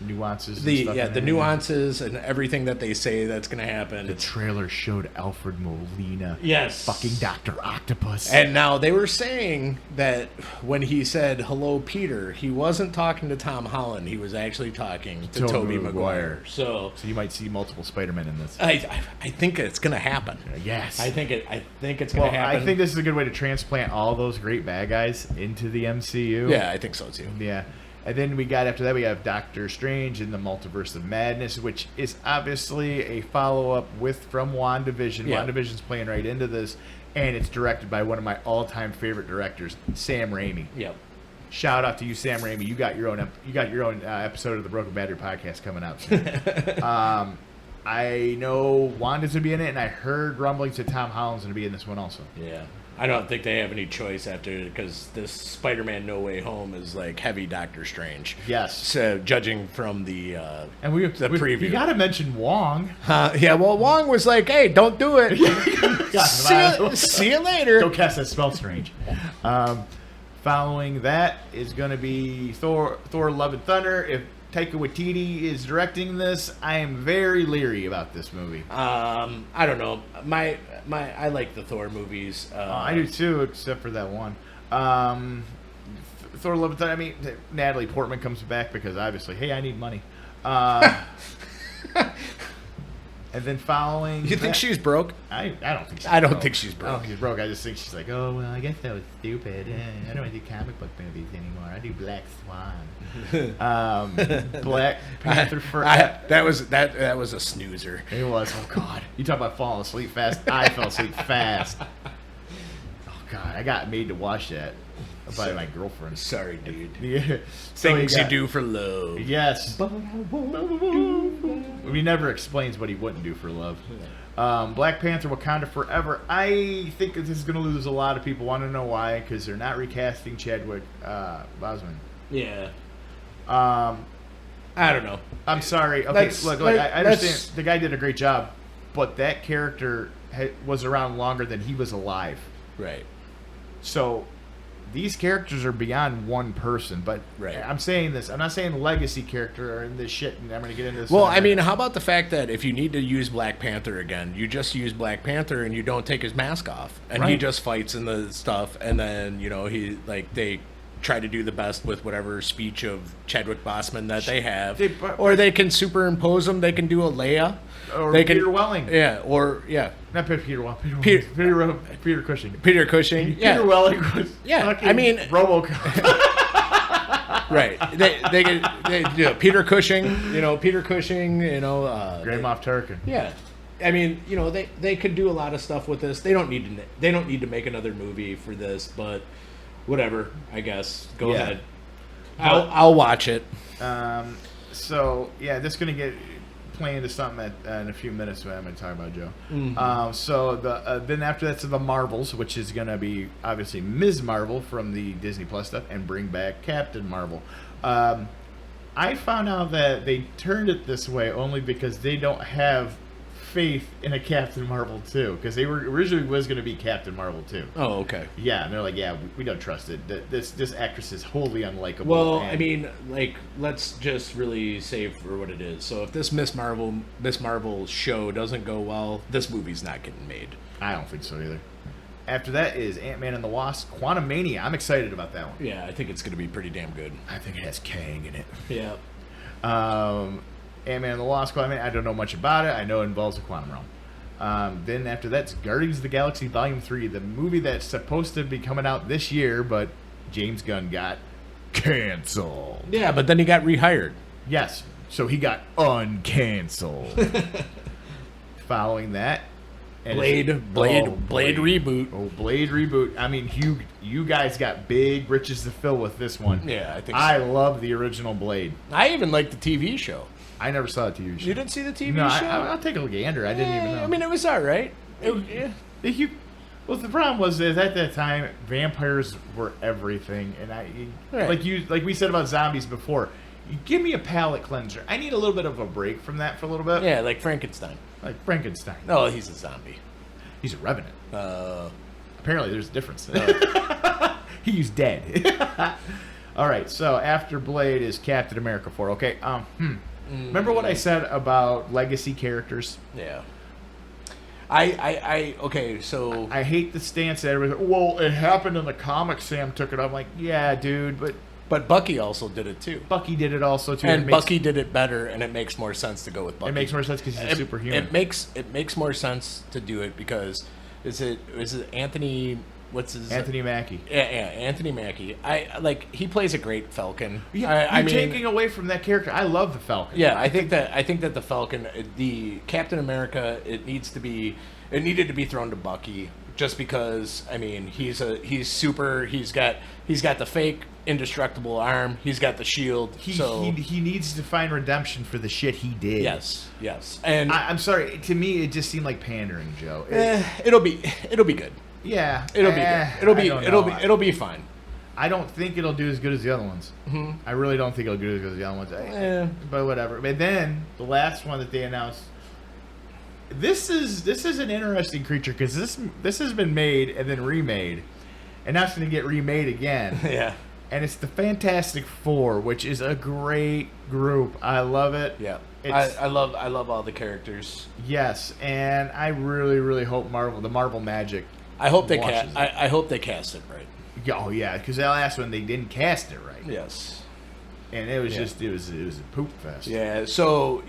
nuances, the nuances and everything that they say that's going to happen. The trailer showed Alfred Molina, yes, fucking Dr. Octopus. And now they were saying that when he said hello, Peter, he wasn't talking to Tom Holland. He was actually talking to Tobey Maguire. So you might see multiple Spider-Men in this. I think it's going to happen. Yes, I think it's going to happen. I think this is a good way to transplant all those great bad guys into the MCU. Yeah, I think so too. Yeah. And then after that we have Doctor Strange in the Multiverse of Madness, which is obviously a follow-up from WandaVision. Yeah. WandaVision's playing right into this, and it's directed by one of my all-time favorite directors, Sam Raimi. Yep. Shout out to you, Sam Raimi. You got your own episode of the Broken Battery podcast coming out soon. I know Wanda's gonna be in it, and I heard rumblings that Tom Holland's gonna be in this one also. Yeah. I don't think they have any choice because this Spider-Man No Way Home is heavy Doctor Strange. Yes. So judging from the preview, you got to mention Wong. Yeah. Well, Wong was like, "Hey, don't do it. See you later." Don't cast that spell strange. Following that is going to be Thor: Love and Thunder. If Taika Waititi is directing this, I am very leery about this movie. I don't know. I like the Thor movies. I do too, except for that one. Thor: Love and Thunder. I mean, Natalie Portman comes back because obviously, hey, I need money. And then following, you think she's broke? I don't think. I don't think she's broke. I don't think she's broke. I just think she's like, oh well, I guess that was stupid. I don't want to do comic book movies anymore. I do Black Swan. Black Panther for that was a snoozer. It was. Oh God, you talk about falling asleep fast. I fell asleep fast. Oh God, I got made to watch that by my girlfriend. Sorry, dude. Yeah. Things you do for love. Yes. He never explains what he wouldn't do for love. Black Panther: Wakanda Forever. I think this is going to lose a lot of people. Want to know why? Because they're not recasting Chadwick Boseman. Yeah. I don't know. I'm sorry. Okay, look, I understand the guy did a great job, but that character was around longer than he was alive. Right. So these characters are beyond one person. But I'm saying this. I'm not saying legacy character or in this shit, and I'm going to get into this. Well, I mean, how about the fact that if you need to use Black Panther again, you just use Black Panther and you don't take his mask off, and he just fights in the stuff, and then they try to do the best with whatever speech of Chadwick Boseman that they have, or they can superimpose them. They can do a Leia, or they Peter Welling, not Peter Welling, Peter Cushing, Peter Cushing, Peter Welling was I mean, RoboCop. Right, they do Peter Cushing, Peter Cushing, Grand Moff Tarkin. Yeah. I mean, they could do a lot of stuff with this. They don't need to make another movie for this, but whatever, I guess. Go ahead. I'll watch it. So this is gonna get play into something in a few minutes. What I'm gonna talk about, Joe. Mm-hmm. So then after that's the Marvels, which is gonna be obviously Ms. Marvel from the Disney Plus stuff, and bring back Captain Marvel. I found out that they turned it this way only because they don't have faith in a Captain Marvel 2, because they were originally was going to be Captain Marvel 2. Oh, okay. Yeah, and they're like, we don't trust it. This actress is wholly unlikable. Well, I mean, let's just really say for what it is. So if this Miss Marvel show doesn't go well, this movie's not getting made. I don't think so either. After that is Ant-Man and the Wasp: Quantumania. I'm excited about that one. Yeah, I think it's going to be pretty damn good. I think it has Kang in it. Yeah. Ant-Man and the Wasp: Quantumania. I don't know much about it. I know it involves the quantum realm. Then after that's Guardians of the Galaxy Volume 3, the movie that's supposed to be coming out this year, but James Gunn got canceled. Yeah, but then he got rehired. Yes, so he got uncanceled. Following that, Blade reboot. Oh, Blade reboot. I mean, you guys got big riches to fill with this one. Yeah, I think so. I love the original Blade. I even like the TV show. I never saw the TV show. You didn't see the TV show? I'll take a gander. I didn't even know. I mean, it was all right. Well, the problem was is at that time vampires were everything, and like we said about zombies before. You give me a palate cleanser. I need a little bit of a break from that for a little bit. Yeah, like Frankenstein. Like Frankenstein. No, he's a zombie. He's a revenant. Apparently, there's a difference. He's dead. All right. So after Blade is Captain America 4. Okay. Remember what I said about legacy characters? Yeah. Okay, so I hate the stance that everybody. Well, it happened in the comics. Sam took it. I'm like, yeah, dude, but Bucky also did it too. Bucky did it also too, and Bucky did it better, and it makes more sense to go with Bucky. It makes more sense because he's a superhuman. It makes more sense to do it because is it Anthony? What's his Anthony Mackie? Yeah, Anthony Mackie. He plays a great Falcon. Yeah, I mean, taking away from that character. I love the Falcon. Yeah, I think that the Falcon, the Captain America, it needed to be thrown to Bucky just because. I mean, he's super. He's got the fake indestructible arm. He's got the shield. He needs to find redemption for the shit he did. Yes. And I'm sorry. To me, it just seemed like pandering, Joe. It'll be good. Yeah, it'll be good. It'll be fine. I don't think it'll do as good as the other ones. Mm-hmm. I really don't think it'll do as good as the other ones. But whatever. But then the last one that they announced. This is an interesting creature because this has been made and then remade, and now it's going to get remade again. Yeah. And it's the Fantastic Four, which is a great group. I love it. Yeah. I love all the characters. Yes, and I really, really hope the Marvel magic. I hope they cast it right. Oh yeah, because that last one they didn't cast it right. Yes. And it was just it was a poop fest. Yeah. So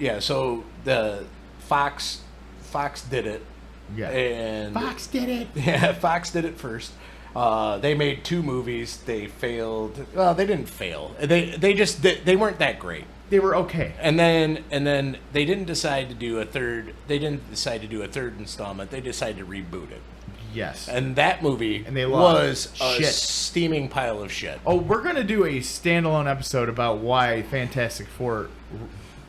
the Fox did it. Yeah. And Fox did it. Yeah, Fox did it first. They made 2 movies. They failed. Well, they didn't fail. They weren't that great. They were okay. And then they didn't decide to do a third. They didn't decide to do a third installment. They decided to reboot it. Yes. And that movie was a steaming pile of shit. Oh, we're gonna do a standalone episode about why Fantastic Four,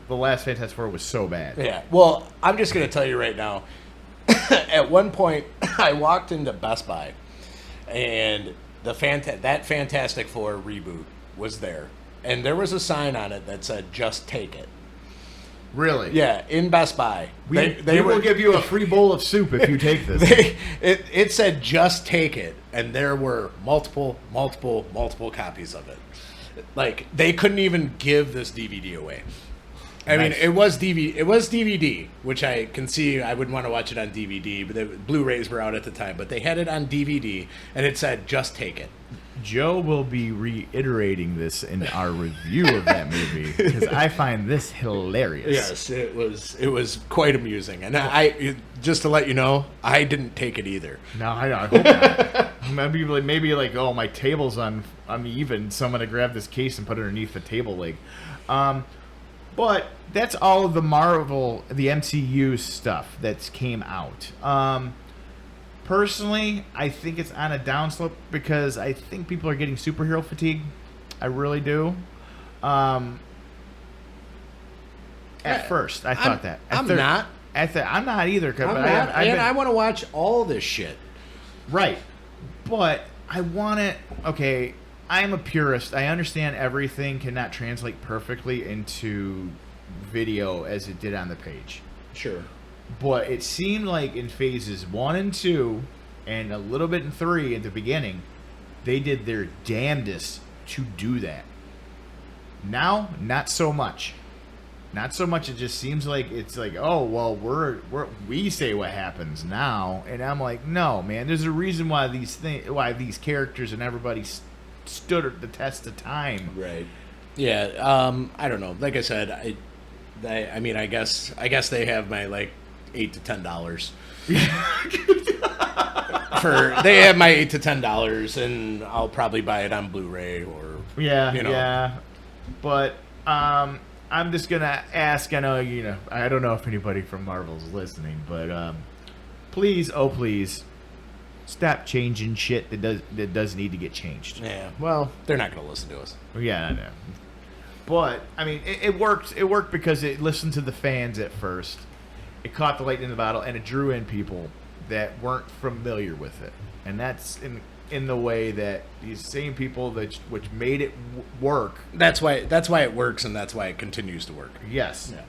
the last Fantastic Four, was so bad. Yeah. Well, I'm just gonna tell you right now. At one point, I walked into Best Buy, and that Fantastic Four reboot was there. and there was a sign on it that said, "Just take it." Really? Yeah, in Best Buy. They will give you a free bowl of soup if you take this. It said, "Just take it," and there were multiple copies of it. Like, they couldn't even give this DVD away. I mean, it was DVD, which I can see I wouldn't want to watch it on DVD, but the Blu-rays were out at the time. But they had it on DVD, and it said, "Just take it." Joe will be reiterating this in our review of that movie because I find this hilarious. Yes, it was quite amusing, and I just to let you know, I didn't take it either. No, I hope not. maybe like, oh, my table's uneven, so I'm gonna grab this case and put it underneath the table leg. But that's all of the Marvel, the MCU stuff that's came out. Personally, I think it's on a downslope because I think people are getting superhero fatigue. I really do. At first, I thought that. I'm not. I'm not either. I want to watch all this shit. Right. But I want it. Okay, I'm a purist. I understand everything cannot translate perfectly into video as it did on the page. Sure. But it seemed like in phases 1 and 2, and a little bit in 3 at the beginning, they did their damnedest to do that. Now, not so much. Not so much. It just seems like it's like, oh, well, we say what happens now, and I'm like, no, man. There's a reason why these characters and everybody stood the test of time. Right. Yeah. I don't know. Like I said, I mean, I guess they have my like $8 to $10. They have my $8 to $10, and I'll probably buy it on Blu-ray or yeah. But I'm just gonna ask. I know I don't know if anybody from Marvel's listening, but please, stop changing shit that does need to get changed. Yeah. Well, they're not gonna listen to us. Yeah, I know. But I mean, it worked. It worked because it listened to the fans at first. It caught the lightning in the bottle, and it drew in people that weren't familiar with it. And that's in the way that these same people which made it work. That's why it works, and that's why it continues to work. Yes. Yeah.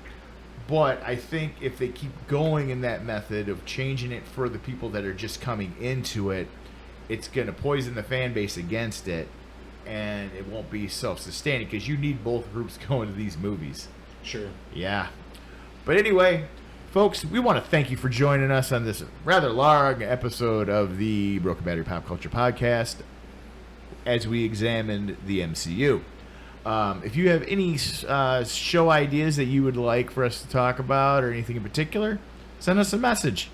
But I think if they keep going in that method of changing it for the people that are just coming into it, it's going to poison the fan base against it, and it won't be self-sustaining because you need both groups going to these movies. Sure. Yeah. But anyway, folks, we want to thank you for joining us on this rather long episode of the Broken Battery Pop Culture Podcast as we examined the MCU. If you have any show ideas that you would like for us to talk about or anything in particular, send us a message.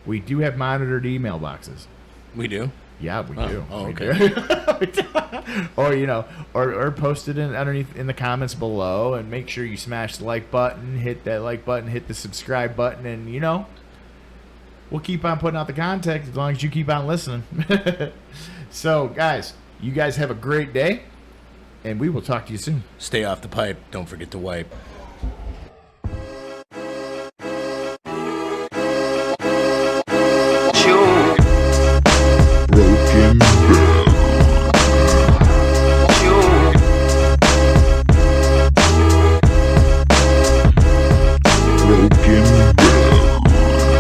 We do have monitored email boxes. We do? Yeah, we do. Oh, okay. or post it underneath in the comments below, and make sure you smash the like button, hit that like button, hit the subscribe button, and we'll keep on putting out the content as long as you keep on listening. So, guys, you guys have a great day, and we will talk to you soon. Stay off the pipe. Don't forget to wipe.